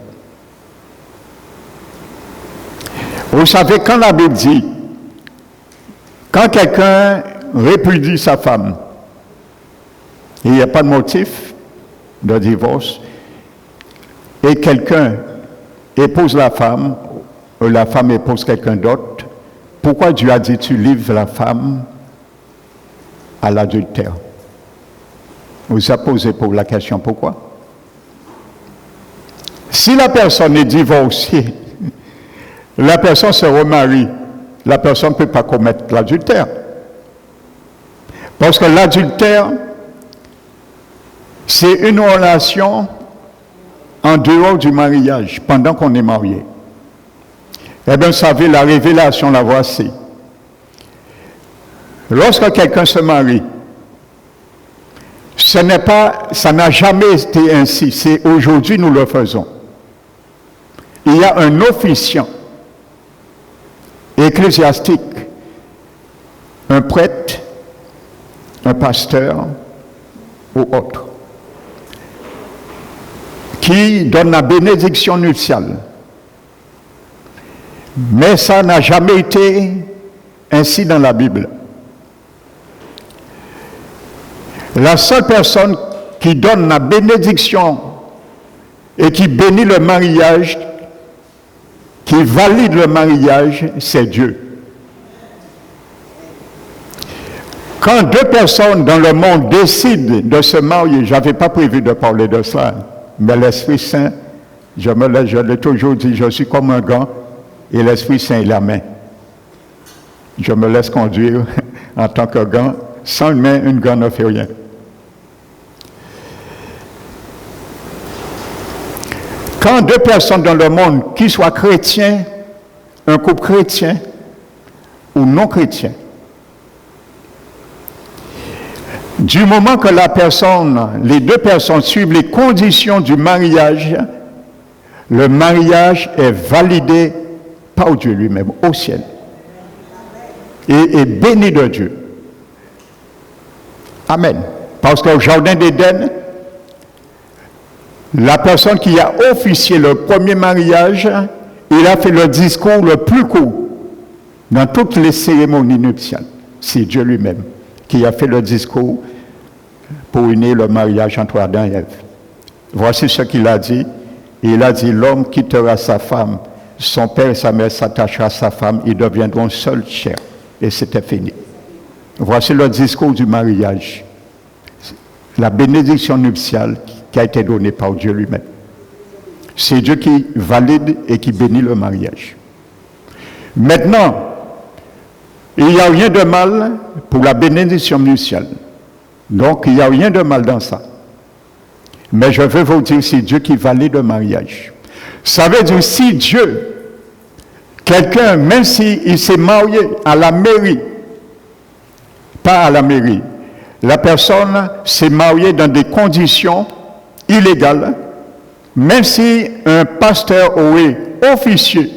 Vous savez, quand la Bible dit, quand quelqu'un répudie sa femme, il n'y a pas de motif de divorce, et quelqu'un épouse la femme, ou la femme épouse quelqu'un d'autre, pourquoi Dieu a dit tu livres la femme à l'adultère? Vous avez posé pour la question pourquoi? Si la personne est divorcée, la personne se remarie, la personne ne peut pas commettre l'adultère. Parce que l'adultère, c'est une relation en dehors du mariage, pendant qu'on est marié. Eh bien, vous savez, la révélation, la voici. Lorsque quelqu'un se marie, ça n'a jamais été ainsi. C'est aujourd'hui nous le faisons. Il y a un officiant ecclésiastique, un prêtre, un pasteur ou autre, qui donne la bénédiction nuptiale. Mais ça n'a jamais été ainsi dans la Bible. La seule personne qui donne la bénédiction et qui bénit le mariage, qui valide le mariage, c'est Dieu. Quand deux personnes dans le monde décident de se marier, je n'avais pas prévu de parler de ça, mais l'Esprit Saint, je l'ai toujours dit, je suis comme un gant et l'Esprit Saint est la main. Je me laisse conduire en tant que gant. Sans main, une gant ne fait rien. Quand deux personnes dans le monde, qui soient chrétiens, un couple chrétien ou non chrétien, du moment que les deux personnes suivent les conditions du mariage, le mariage est validé par Dieu lui-même au ciel et béni de Dieu. Amen. Parce qu'au jardin d'Éden, la personne qui a officié le premier mariage, il a fait le discours le plus court dans toutes les cérémonies nuptiales. C'est Dieu lui-même qui a fait le discours pour unir le mariage entre Adam et Ève. Voici ce qu'il a dit. Il a dit, l'homme quittera sa femme, son père et sa mère s'attachera à sa femme, ils deviendront seule chair. Et c'était fini. Voici le discours du mariage. La bénédiction nuptiale qui a été donnée par Dieu lui-même. C'est Dieu qui valide et qui bénit le mariage. Maintenant, il n'y a rien de mal pour la bénédiction nuptiale. Donc, il n'y a rien de mal dans ça. Mais je veux vous dire, c'est Dieu qui valide le mariage. Ça veut dire, si Dieu, quelqu'un, même s'il s'est marié à la mairie, pas à la mairie, la personne s'est mariée dans des conditions illégales, même si un pasteur aurait officié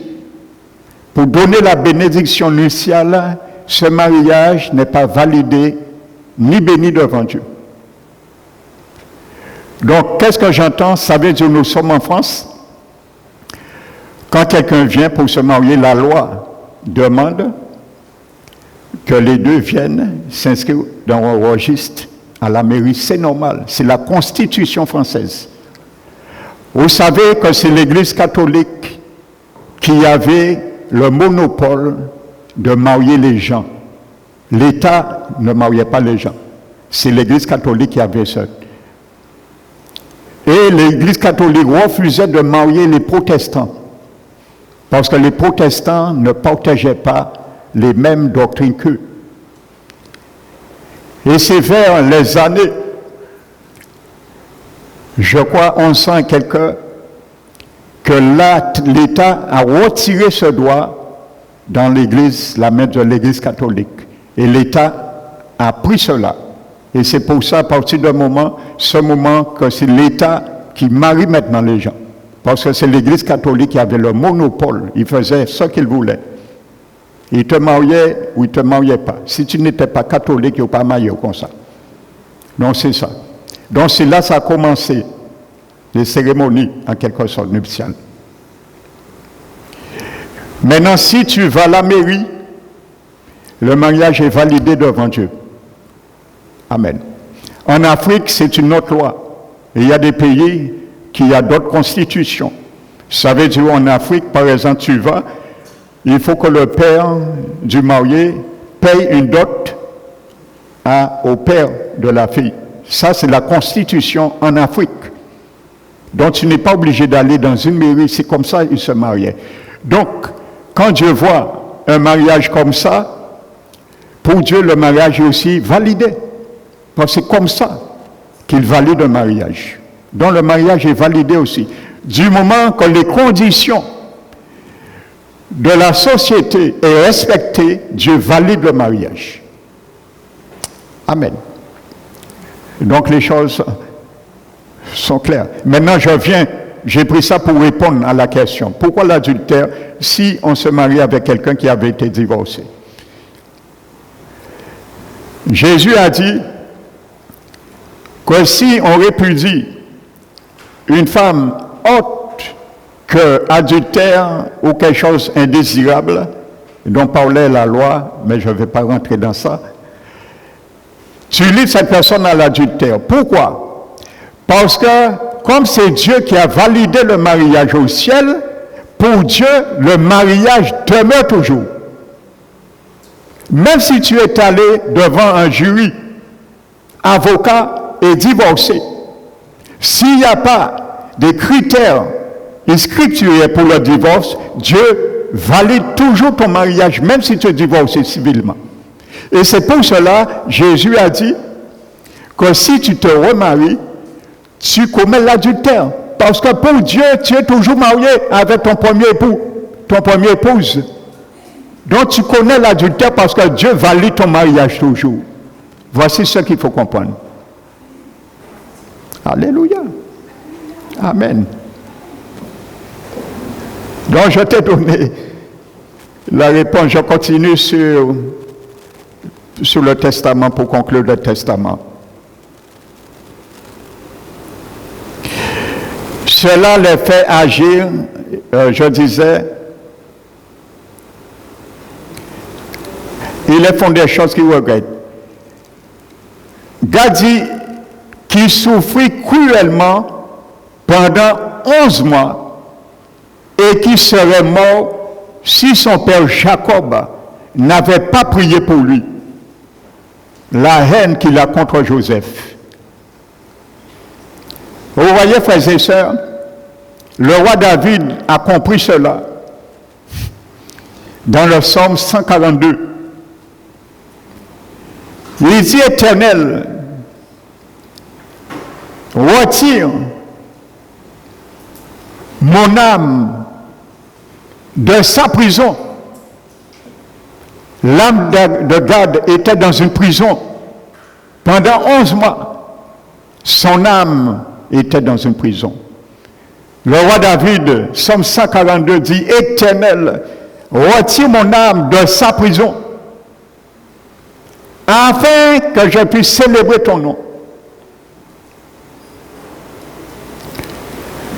pour donner la bénédiction nuptiale, ce mariage n'est pas validé ni béni devant Dieu. Donc, qu'est-ce que j'entends? Ça veut dire que nous sommes en France. Quand quelqu'un vient pour se marier, la loi demande que les deux viennent s'inscrire dans un registre à la mairie. C'est normal, c'est la Constitution française. Vous savez que c'est l'Église catholique qui avait le monopole de marier les gens. L'État ne mariait pas les gens. C'est l'Église catholique qui avait ça. Et l'Église catholique refusait de marier les protestants. Parce que les protestants ne partageaient pas les mêmes doctrines qu'eux. Et c'est vers les années, je crois, 1100 et quelques, que l'État a retiré ce droit dans l'Église, la main de l'Église catholique. Et l'État a pris cela. Et c'est pour ça, à partir de ce moment, que c'est l'État qui marie maintenant les gens. Parce que c'est l'Église catholique qui avait le monopole. Il faisait ce qu'il voulait. Il te mariait ou il ne te mariait pas. Si tu n'étais pas catholique, il ne pas marié comme ça. Donc c'est ça. Donc c'est là que ça a commencé, les cérémonies, en quelque sorte, nuptiales. Maintenant, si tu vas à la mairie, le mariage est validé devant Dieu. Amen. En Afrique, c'est une autre loi. Et il y a des pays qui ont d'autres constitutions. Ça veut dire en Afrique, par exemple, tu vas, il faut que le père du marié paye une dot au père de la fille. Ça, c'est la constitution en Afrique. Donc, tu n'es pas obligé d'aller dans une mairie, c'est comme ça qu'ils se mariaient. Donc, quand Dieu voit un mariage comme ça, pour Dieu, le mariage est aussi validé. Parce que c'est comme ça qu'il valide un mariage. Donc, le mariage est validé aussi. Du moment que les conditions de la société est respectée, Dieu valide le mariage. Amen. Donc les choses sont claires. Maintenant, j'ai pris ça pour répondre à la question. Pourquoi l'adultère si on se marie avec quelqu'un qui avait été divorcé? Jésus a dit que si on répudie une femme autre que adultère ou quelque chose indésirable, dont parlait la loi, mais je ne vais pas rentrer dans ça, tu lis cette personne à l'adultère. Pourquoi? Parce que comme c'est Dieu qui a validé le mariage au ciel, pour Dieu, le mariage demeure toujours. Même si tu es allé devant un jury, avocat et divorcé, s'il n'y a pas de critères scripturels pour le divorce, Dieu valide toujours ton mariage, même si tu es divorcé civilement. Et c'est pour cela, Jésus a dit que si tu te remaries, tu commets l'adultère. Parce que pour Dieu, tu es toujours marié avec ton premier époux, ton première épouse. Donc tu connais l'adultère parce que Dieu valide ton mariage toujours. Voici ce qu'il faut comprendre. Alléluia. Amen. Donc je t'ai donné la réponse. Je continue sur le testament pour conclure le testament. Cela les fait agir, je disais, ils font des choses qu'ils regrettent. Gadi, qui souffrit cruellement pendant 11 mois et qui serait mort si son père Jacob n'avait pas prié pour lui. La haine qu'il a contre Joseph. Vous voyez, frères et sœurs, le roi David a compris cela dans le psaume 142. Il dit: Éternel, retire mon âme de sa prison. L'âme de Gad était dans une prison pendant 11 mois. Son âme était dans une prison. Le roi David, Psaume 142, dit: Éternel, retire mon âme de sa prison, afin que je puisse célébrer ton nom.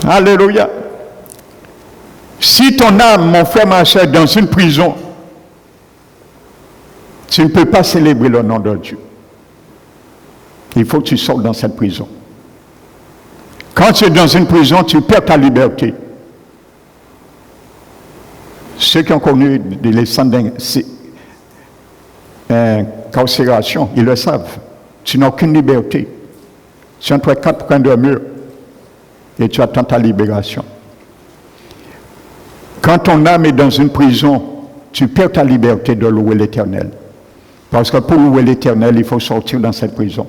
Alléluia. Si ton âme, mon frère, ma soeur, est dans une prison, tu ne peux pas célébrer le nom de Dieu. Il faut que tu sortes dans cette prison. Quand tu es dans une prison, tu perds ta liberté. Ceux qui ont connu les centres d'incarcération, ils le savent. Tu n'as aucune liberté. Tu es entre quatre coins de mur et tu attends ta libération. Quand ton âme est dans une prison, tu perds ta liberté de louer l'Éternel. Parce que pour louer l'Éternel, il faut sortir dans cette prison.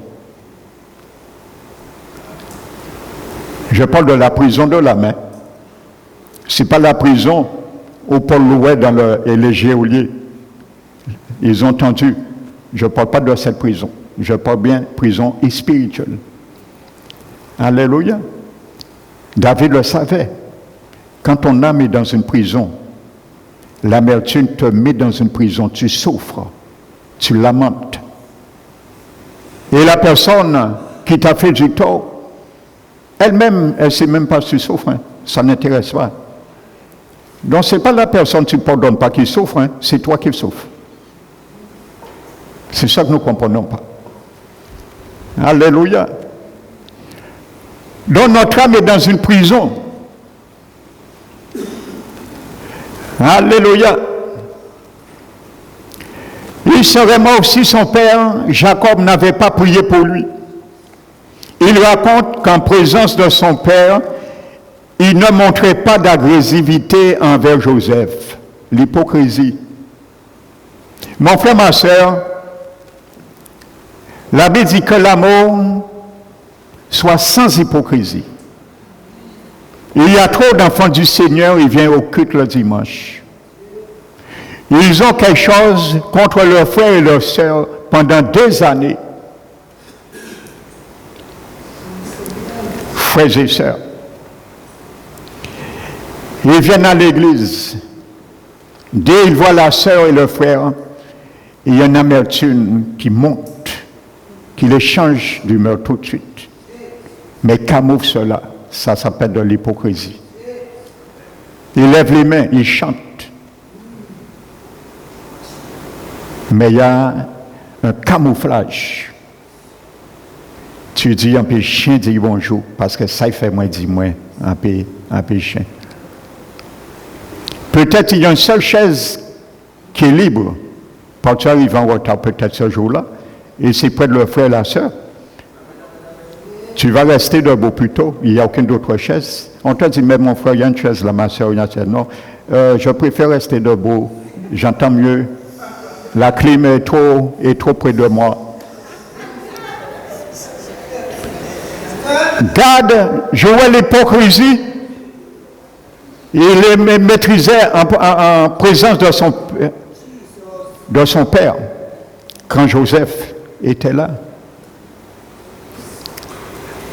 Je parle de la prison de la main. Ce n'est pas la prison où Paul louait et les geôliers. Ils ont entendu. Je ne parle pas de cette prison. Je parle bien prison spirituelle. Alléluia. David le savait. Quand ton âme est dans une prison, l'amertume te met dans une prison. Tu souffres. Tu lamentes. Et la personne qui t'a fait du tort, elle-même, elle ne sait même pas si tu souffres. Hein. Ça n'intéresse pas. Donc, ce n'est pas la personne que tu ne pardonnes pas qui souffre, hein. C'est toi qui souffres. C'est ça que nous ne comprenons pas. Alléluia. Donc, notre âme est dans une prison. Alléluia. Il serait mort si son père, Jacob, n'avait pas prié pour lui. Il raconte qu'en présence de son père, il ne montrait pas d'agressivité envers Joseph. L'hypocrisie. Mon frère, ma soeur, la Bible dit que l'amour soit sans hypocrisie. Il y a trop d'enfants du Seigneur, ils viennent au culte le dimanche. Ils ont quelque chose contre leurs frères et leurs sœurs pendant des années. frères et sœurs. Ils viennent à l'église. Dès qu'ils voient la sœur et le frère, il y a une amertume qui monte, qui les change d'humeur tout de suite. Mais camoufle cela, ça s'appelle de l'hypocrisie. Ils lèvent les mains, ils chantent. Mais il y a un camouflage. Tu dis un peu chien, dis bonjour, parce que ça il fait moins, dis moins, un peu chien. Peut-être il y a une seule chaise qui est libre. Quand tu arrives en retard, peut-être ce jour-là, et c'est près de le frère et la sœur. Tu vas rester debout plutôt, il n'y a aucune autre chaise. On te dit, mais mon frère, il y a une chaise là, ma soeur, il y a une chaise. Non, je préfère rester debout, j'entends mieux. La clim est trop près de moi. Garde, jouait l'hypocrisie. Il les maîtrisait en présence de son père, quand Joseph était là.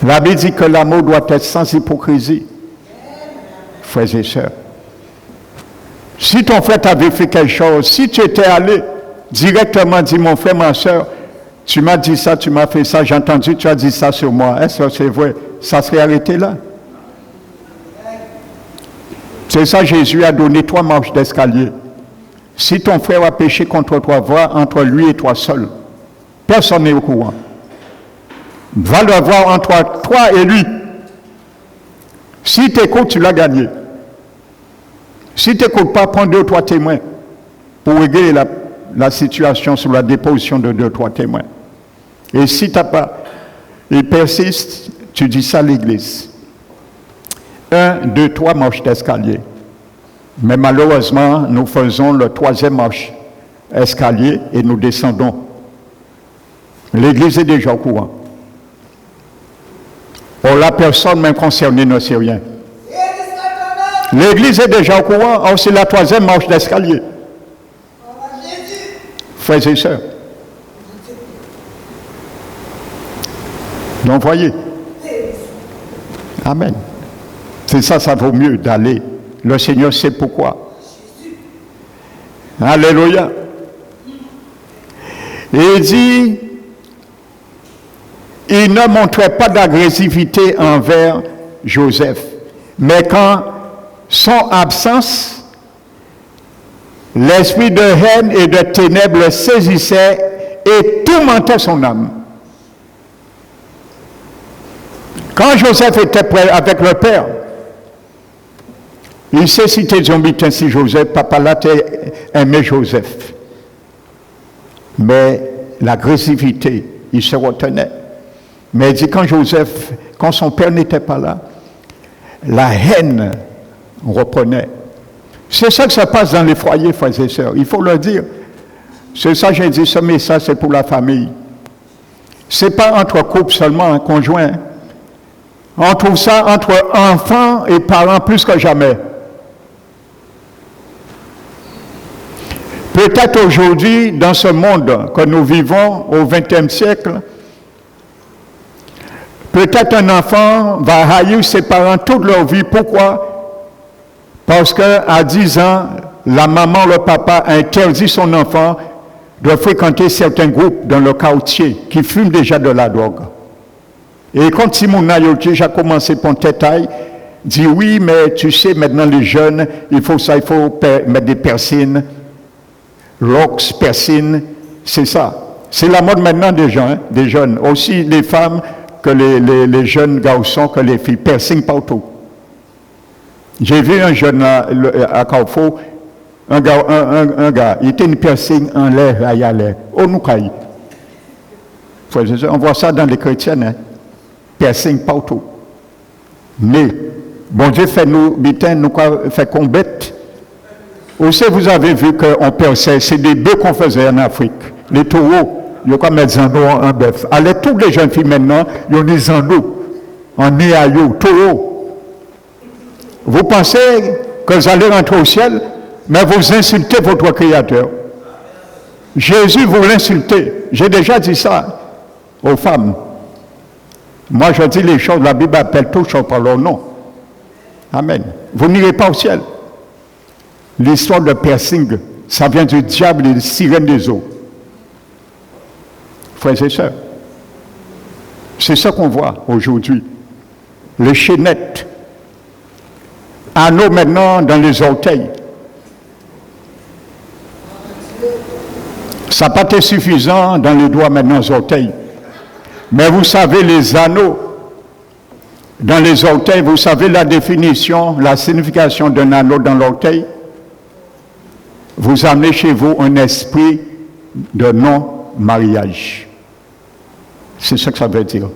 La Bible dit que l'amour doit être sans hypocrisie. Frères et sœurs, si ton frère t'avait fait quelque chose, si tu étais allé directement dire mon frère, ma soeur, tu m'as dit ça, tu m'as fait ça, j'ai entendu, tu as dit ça sur moi, est-ce que c'est vrai? Ça serait arrêté là. C'est ça, Jésus a donné 3 marches d'escalier. Si ton frère a péché contre toi, va entre lui et toi seul. Personne n'est au courant. Va le voir entre toi et lui. Si tu écoutes, tu l'as gagné. Si tu n'écoutes pas, prends 2 ou 3 témoins pour régler la situation sous la déposition de 2 ou 3 témoins. Et si tu n'as pas, il persiste, tu dis ça à l'église. 1, 2, 3 marches d'escalier. Mais malheureusement, nous faisons le 3e marche escalier et nous descendons. L'église est déjà au courant. Or, la personne même concernée ne sait rien. L'église est déjà au courant. Or, c'est la 3e marche d'escalier. Frères et sœurs. Donc, voyez. Amen. C'est ça, ça vaut mieux d'aller. Le Seigneur sait pourquoi. Alléluia. Et il dit, il ne montrait pas d'agressivité envers Joseph. Mais quand son absence, l'esprit de haine et de ténèbres le saisissait et tourmentait son âme. Quand Joseph était prêt avec le Père, il sait citer Zombitin si Joseph, papa là aimait Joseph. Mais l'agressivité, il se retenait. Mais il dit quand son père n'était pas là, la haine reprenait. C'est ça que ça passe dans les foyers, frères et sœurs. Il faut le dire. C'est ça, j'ai dit, ce message, c'est pour la famille. Ce n'est pas entre couples seulement, un conjoint. On trouve ça entre enfants et parents plus que jamais. Peut-être aujourd'hui, dans ce monde que nous vivons au XXe siècle, peut-être un enfant va haïr ses parents toute leur vie. Pourquoi? Parce qu'à 10 ans, la maman, le papa interdit son enfant de fréquenter certains groupes dans le quartier qui fument déjà de la drogue. Et quand Simon a déjà commencé pour tétail, dit oui, mais tu sais, maintenant les jeunes, il faut mettre des persines, locks, persines, c'est ça. C'est la mode maintenant des gens, hein, des jeunes. Aussi les femmes que les jeunes garçons, que les filles, piercing partout. J'ai vu un jeune à Carrefour, un gars, il était une piercing en l'air, à l'air, au Noukaï. On voit ça dans les chrétiennes, hein. Piercing partout. Mais, bon Dieu fait nous, nous fait qu'on bête. Aussi, vous avez vu qu'on perçait, c'est des bœufs qu'on faisait en Afrique. Les taureaux, il y a comme mettre zando en bœuf. Allez, toutes les jeunes filles maintenant, ils ont des zando en néaillot, taureau. Vous pensez que vous allez rentrer au ciel, mais vous insultez votre Créateur. Jésus, vous l'insultez. J'ai déjà dit ça aux femmes. Moi, je dis les choses, la Bible appelle toutes choses par leur nom. Amen. Vous n'irez pas au ciel. L'histoire de piercing, ça vient du diable et des sirènes des eaux. Frères et sœurs, c'est ça qu'on voit aujourd'hui. Les chaînettes, anneaux maintenant dans les orteils. Ça n'a pas été suffisant dans les doigts maintenant aux orteils. Mais vous savez, les anneaux dans les orteils, vous savez la définition, la signification d'un anneau dans l'orteil? Vous amenez chez vous un esprit de non-mariage. C'est ça que ça veut dire.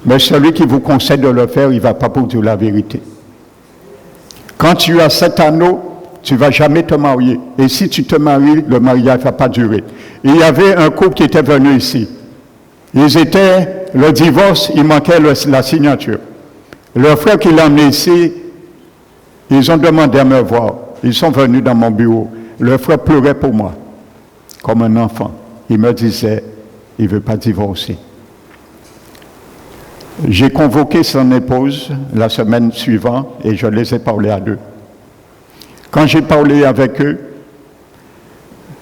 Mais celui qui vous conseille de le faire, il ne va pas pour dire la vérité. Quand tu as cet anneau, tu ne vas jamais te marier. Et si tu te maries, le mariage ne va pas durer. Il y avait un couple qui était venu ici. Le divorce, il manquait la signature. Le frère qui l'a emmené ici, ils ont demandé à me voir. Ils sont venus dans mon bureau. Le frère pleurait pour moi, comme un enfant. Il me disait, il ne veut pas divorcer. J'ai convoqué son épouse la semaine suivante et je les ai parlé à deux. Quand j'ai parlé avec eux,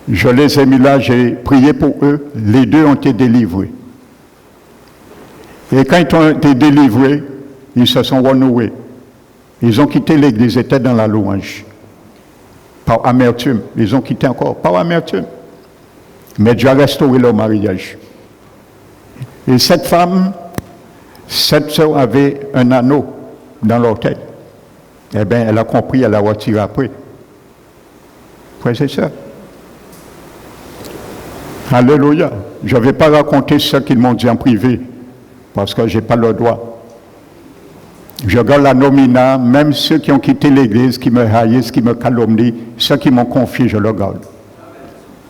je les ai mis là, j'ai prié pour eux. Les deux ont été délivrés. Et quand ils ont été délivrés, ils se sont renoués. Ils ont quitté l'église, ils étaient dans la louange. Par amertume. Ils ont quitté encore, par amertume. Mais Dieu a restauré leur mariage. Et cette femme, cette sœur avait un anneau dans l'orteil. Eh bien, elle a compris, elle a retiré après. Frères et sœurs. Alléluia. Je ne vais pas raconter ce qu'ils m'ont dit en privé, parce que je n'ai pas le droit. Je garde la nomina, même ceux qui ont quitté l'église, qui me haïssent, qui me calomnient, ceux qui m'ont confié, je le garde.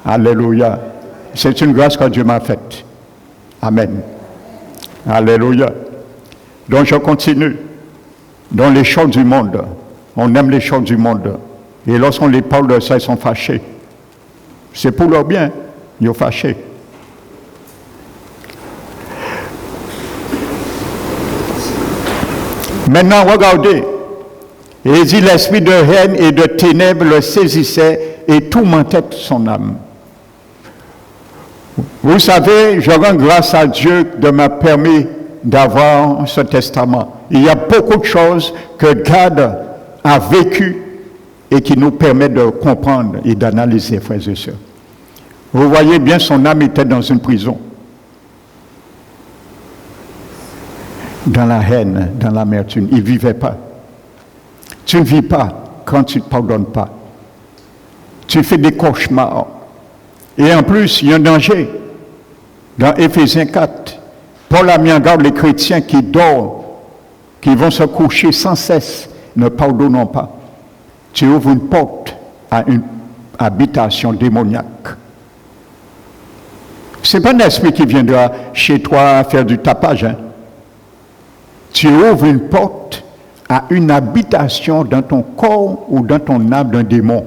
Alléluia. C'est une grâce que Dieu m'a faite. Amen. Alléluia. Donc je continue. Dans les choses du monde, on aime les choses du monde. Et lorsqu'on les parle de ça, ils sont fâchés. C'est pour leur bien, ils sont fâchés. Maintenant, regardez. Il dit, l'esprit de haine et de ténèbres le saisissait et tourmentait son âme. Vous savez, je rends grâce à Dieu de m'avoir permis d'avoir ce testament. Il y a beaucoup de choses que God a vécues et qui nous permettent de comprendre et d'analyser, frères et sœurs. Vous voyez bien, son âme était dans une prison. Dans la haine, dans l'amertume. Il ne vivait pas. Tu ne vis pas quand tu ne pardonnes pas. Tu fais des cauchemars. Et en plus, il y a un danger. Dans Éphésiens 4, Paul a mis en garde les chrétiens qui dorment, qui vont se coucher sans cesse, ne pardonnons pas. Tu ouvres une porte à une habitation démoniaque. Ce n'est pas un esprit qui viendra chez toi faire du tapage, hein. Tu ouvres une porte à une habitation dans ton corps ou dans ton âme d'un démon.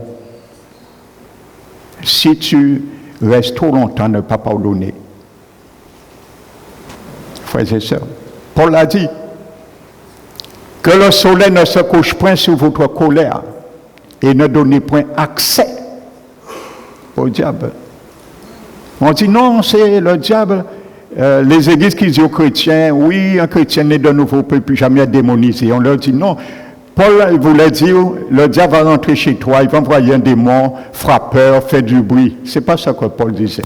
Si tu restes trop longtemps ne pas pardonner. Frères et sœurs, Paul a dit que le soleil ne se couche point sur votre colère et ne donnez point accès au diable. On dit non, c'est le diable. Les églises qui disent aux chrétiens, oui, un chrétien né de nouveau ne peut plus jamais être démonisé. On leur dit non. Paul voulait dire, le diable va rentrer chez toi, il va envoyer un démon frappeur, faire du bruit. Ce n'est pas ça que Paul disait.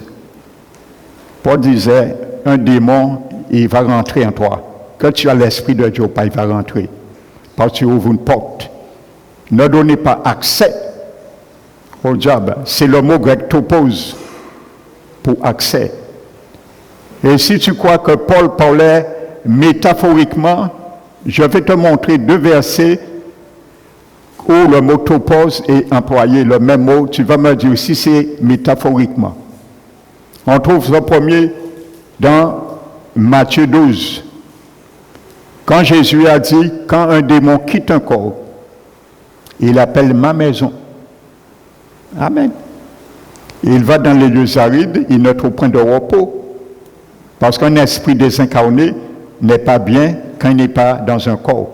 Paul disait, un démon, il va rentrer en toi. Quand tu as l'esprit de Dieu, il va rentrer. Parce que tu ouvres une porte. Ne donnez pas accès au diable. C'est le mot grec topos pour accès. Et si tu crois que Paul parlait métaphoriquement, je vais te montrer deux versets où le mot topos est employé, le même mot. Tu vas me dire si c'est métaphoriquement. On trouve le premier dans Matthieu 12. Quand Jésus a dit, quand un démon quitte un corps, il appelle ma maison. Amen. Il va dans les lieux arides, il ne trouve point de repos. Parce qu'un esprit désincarné n'est pas bien quand il n'est pas dans un corps.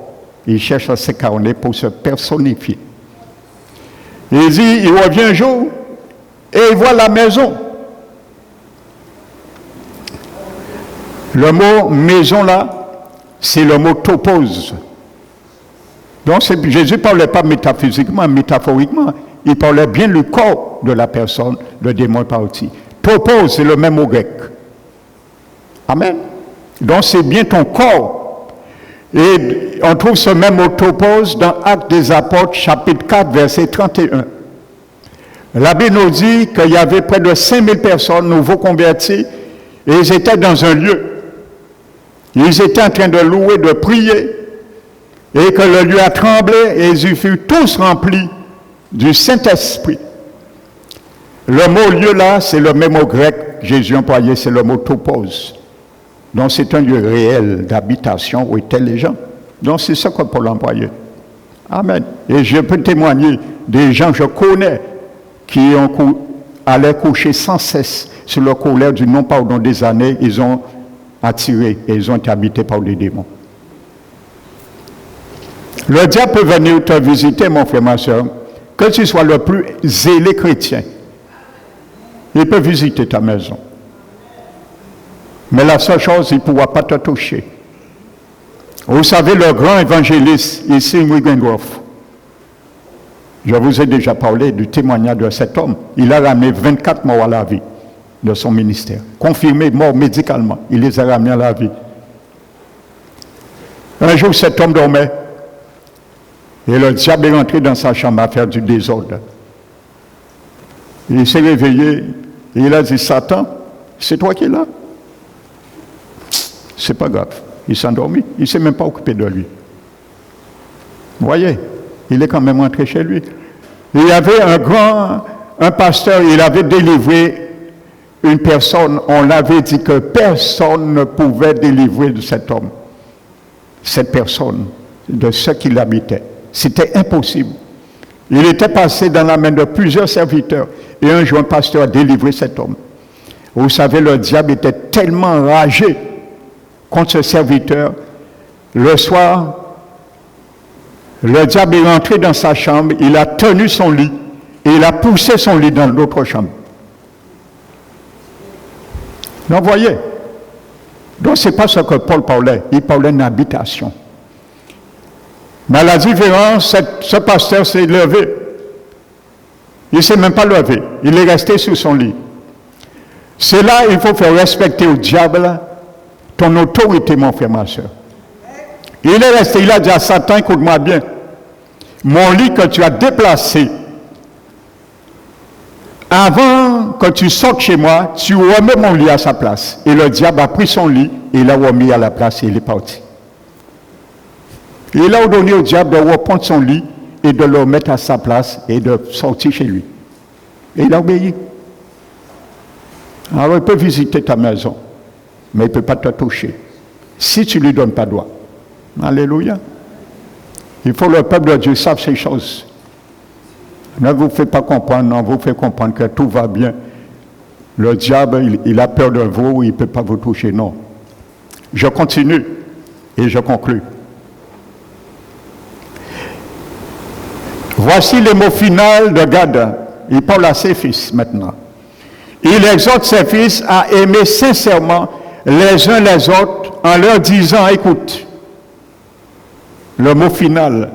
Il cherche à s'incarner pour se personnifier. Il dit, il revient un jour et il voit la maison. Le mot maison là, c'est le mot topos. Donc Jésus ne parlait pas métaphysiquement, métaphoriquement. Il parlait bien du corps de la personne, le démon est parti. Topos, c'est le même mot grec. Amen. Donc c'est bien ton corps. Et on trouve ce même mot topos dans Actes des Apôtres, chapitre 4, verset 31. La Bible nous dit qu'il y avait près de 5000 personnes nouveaux convertis et ils étaient dans un lieu. Ils étaient en train de louer, de prier, et que le lieu a tremblé et ils furent tous remplis du Saint-Esprit. Le mot lieu là, c'est le même mot grec que Jésus employait, c'est le mot topos. Donc c'est un lieu réel d'habitation où étaient les gens. Donc c'est ça que Paul employait. Amen. Et je peux témoigner des gens que je connais qui allaient coucher sans cesse sur le colère du non-pardon des années, ils ont attiré et ils ont été habités par des démons. Le diable peut venir te visiter, mon frère, ma soeur, que tu sois le plus zélé chrétien. Il peut visiter ta maison. Mais la seule chose, il ne pourra pas te toucher. Vous savez, le grand évangéliste, ici, Wigengroff, je vous ai déjà parlé du témoignage de cet homme. Il a ramené 24 morts à la vie de son ministère. Confirmé, mort médicalement. Il les a ramenés à la vie. Un jour, cet homme dormait. Et le diable est rentré dans sa chambre à faire du désordre. Il s'est réveillé et il a dit, Satan, c'est toi qui es là? C'est pas grave. Il s'est endormi. Il ne s'est même pas occupé de lui. Vous voyez, il est quand même rentré chez lui. Il y avait un pasteur, il avait délivré une personne. On l'avait dit que personne ne pouvait délivrer de cet homme, cette personne, de ce qui l'habitait. C'était impossible. Il était passé dans la main de plusieurs serviteurs. Et un jour, un pasteur a délivré cet homme. Vous savez, le diable était tellement enragé contre ce serviteur. Le soir, le diable est rentré dans sa chambre, il a tenu son lit et il a poussé son lit dans l'autre chambre. Donc, vous voyez, donc ce n'est pas ce que Paul parlait, il parlait d'une habitation. Mais à la différence, ce pasteur s'est levé. Il ne s'est même pas levé. Il est resté sur son lit. C'est là il faut faire respecter au diable ton autorité, mon frère, ma soeur. Il est resté, il a dit à Satan, écoute-moi bien, mon lit que tu as déplacé, avant que tu sortes chez moi, tu remets mon lit à sa place. Et le diable a pris son lit, et il l'a remis à la place et il est parti. Il a ordonné au diable de reprendre son lit et de le remettre à sa place et de sortir chez lui. Et il a obéi. Alors il peut visiter ta maison, mais il ne peut pas te toucher. Si tu ne lui donnes pas droit. Alléluia. Il faut que le peuple de Dieu sache ces choses. Ne vous faites pas comprendre, non, vous faites comprendre que tout va bien. Le diable, il a peur de vous, il ne peut pas vous toucher, non. Je continue et je conclus. Voici les mots finaux de Gad. Il parle à ses fils maintenant. Il exhorte ses fils à aimer sincèrement les uns les autres en leur disant, écoute, le mot final,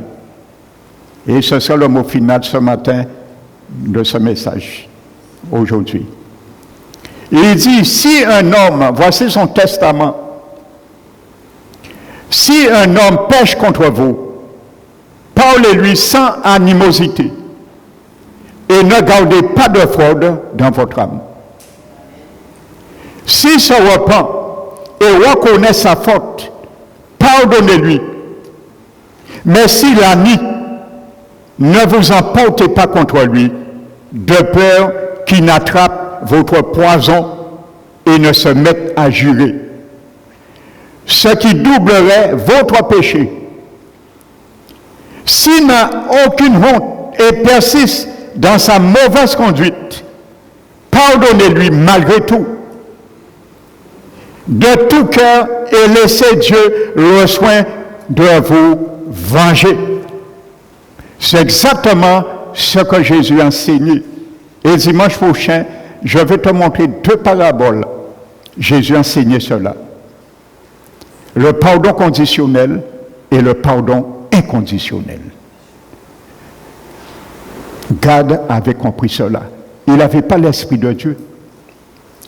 et ce sera le mot final ce matin de ce message, aujourd'hui. Il dit, si un homme, voici son testament, si un homme pêche contre vous, parlez-lui sans animosité et ne gardez pas de fraude dans votre âme. S'il se repent et reconnaît sa faute, pardonnez-lui. Mais s'il a nie, ne vous emportez pas contre lui, de peur qu'il n'attrape votre poison et ne se mette à jurer. Ce qui doublerait votre péché. S'il n'a aucune honte et persiste dans sa mauvaise conduite, pardonnez-lui malgré tout. de tout cœur et laissez Dieu le soin de vous venger. C'est exactement ce que Jésus a enseigné. Et dimanche prochain, je vais te montrer 2 paraboles. Jésus a enseigné cela. Le pardon conditionnel et le pardon inconditionnel. Gad avait compris cela. Il n'avait pas l'Esprit de Dieu.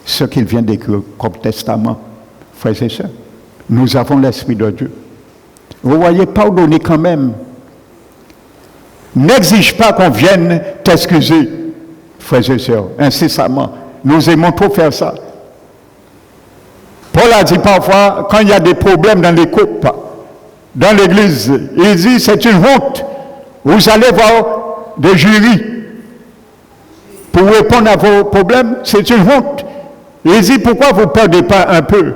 Ce qu'il vient d'écrire comme testament, frères et sœurs. Nous avons l'Esprit de Dieu. Vous voyez, pardonner quand même. N'exige pas qu'on vienne t'excuser, frères et sœurs, incessamment. Nous aimons trop faire ça. Paul a dit parfois, quand il y a des problèmes dans les couples, dans l'église, il dit c'est une honte. Vous allez voir des jurys pour répondre à vos problèmes, c'est une honte. Il dit pourquoi vous ne perdez pas un peu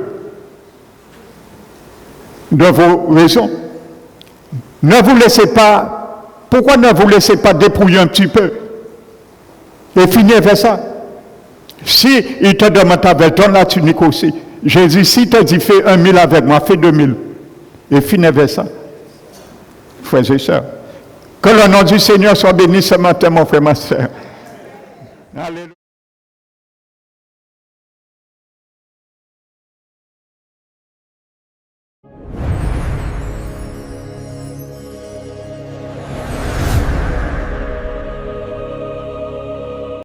de vos raisons? Ne vous laissez pas, pourquoi ne vous laissez pas dépouiller un petit peu et finir avec ça? Si il te demande avec, donne la tunique aussi. Jésus, si te dit fais 1000 avec moi, fais 2000. Et finis avec ça. Frères et sœurs. Que le nom du Seigneur soit béni ce matin, mon frère, ma sœur. Alléluia.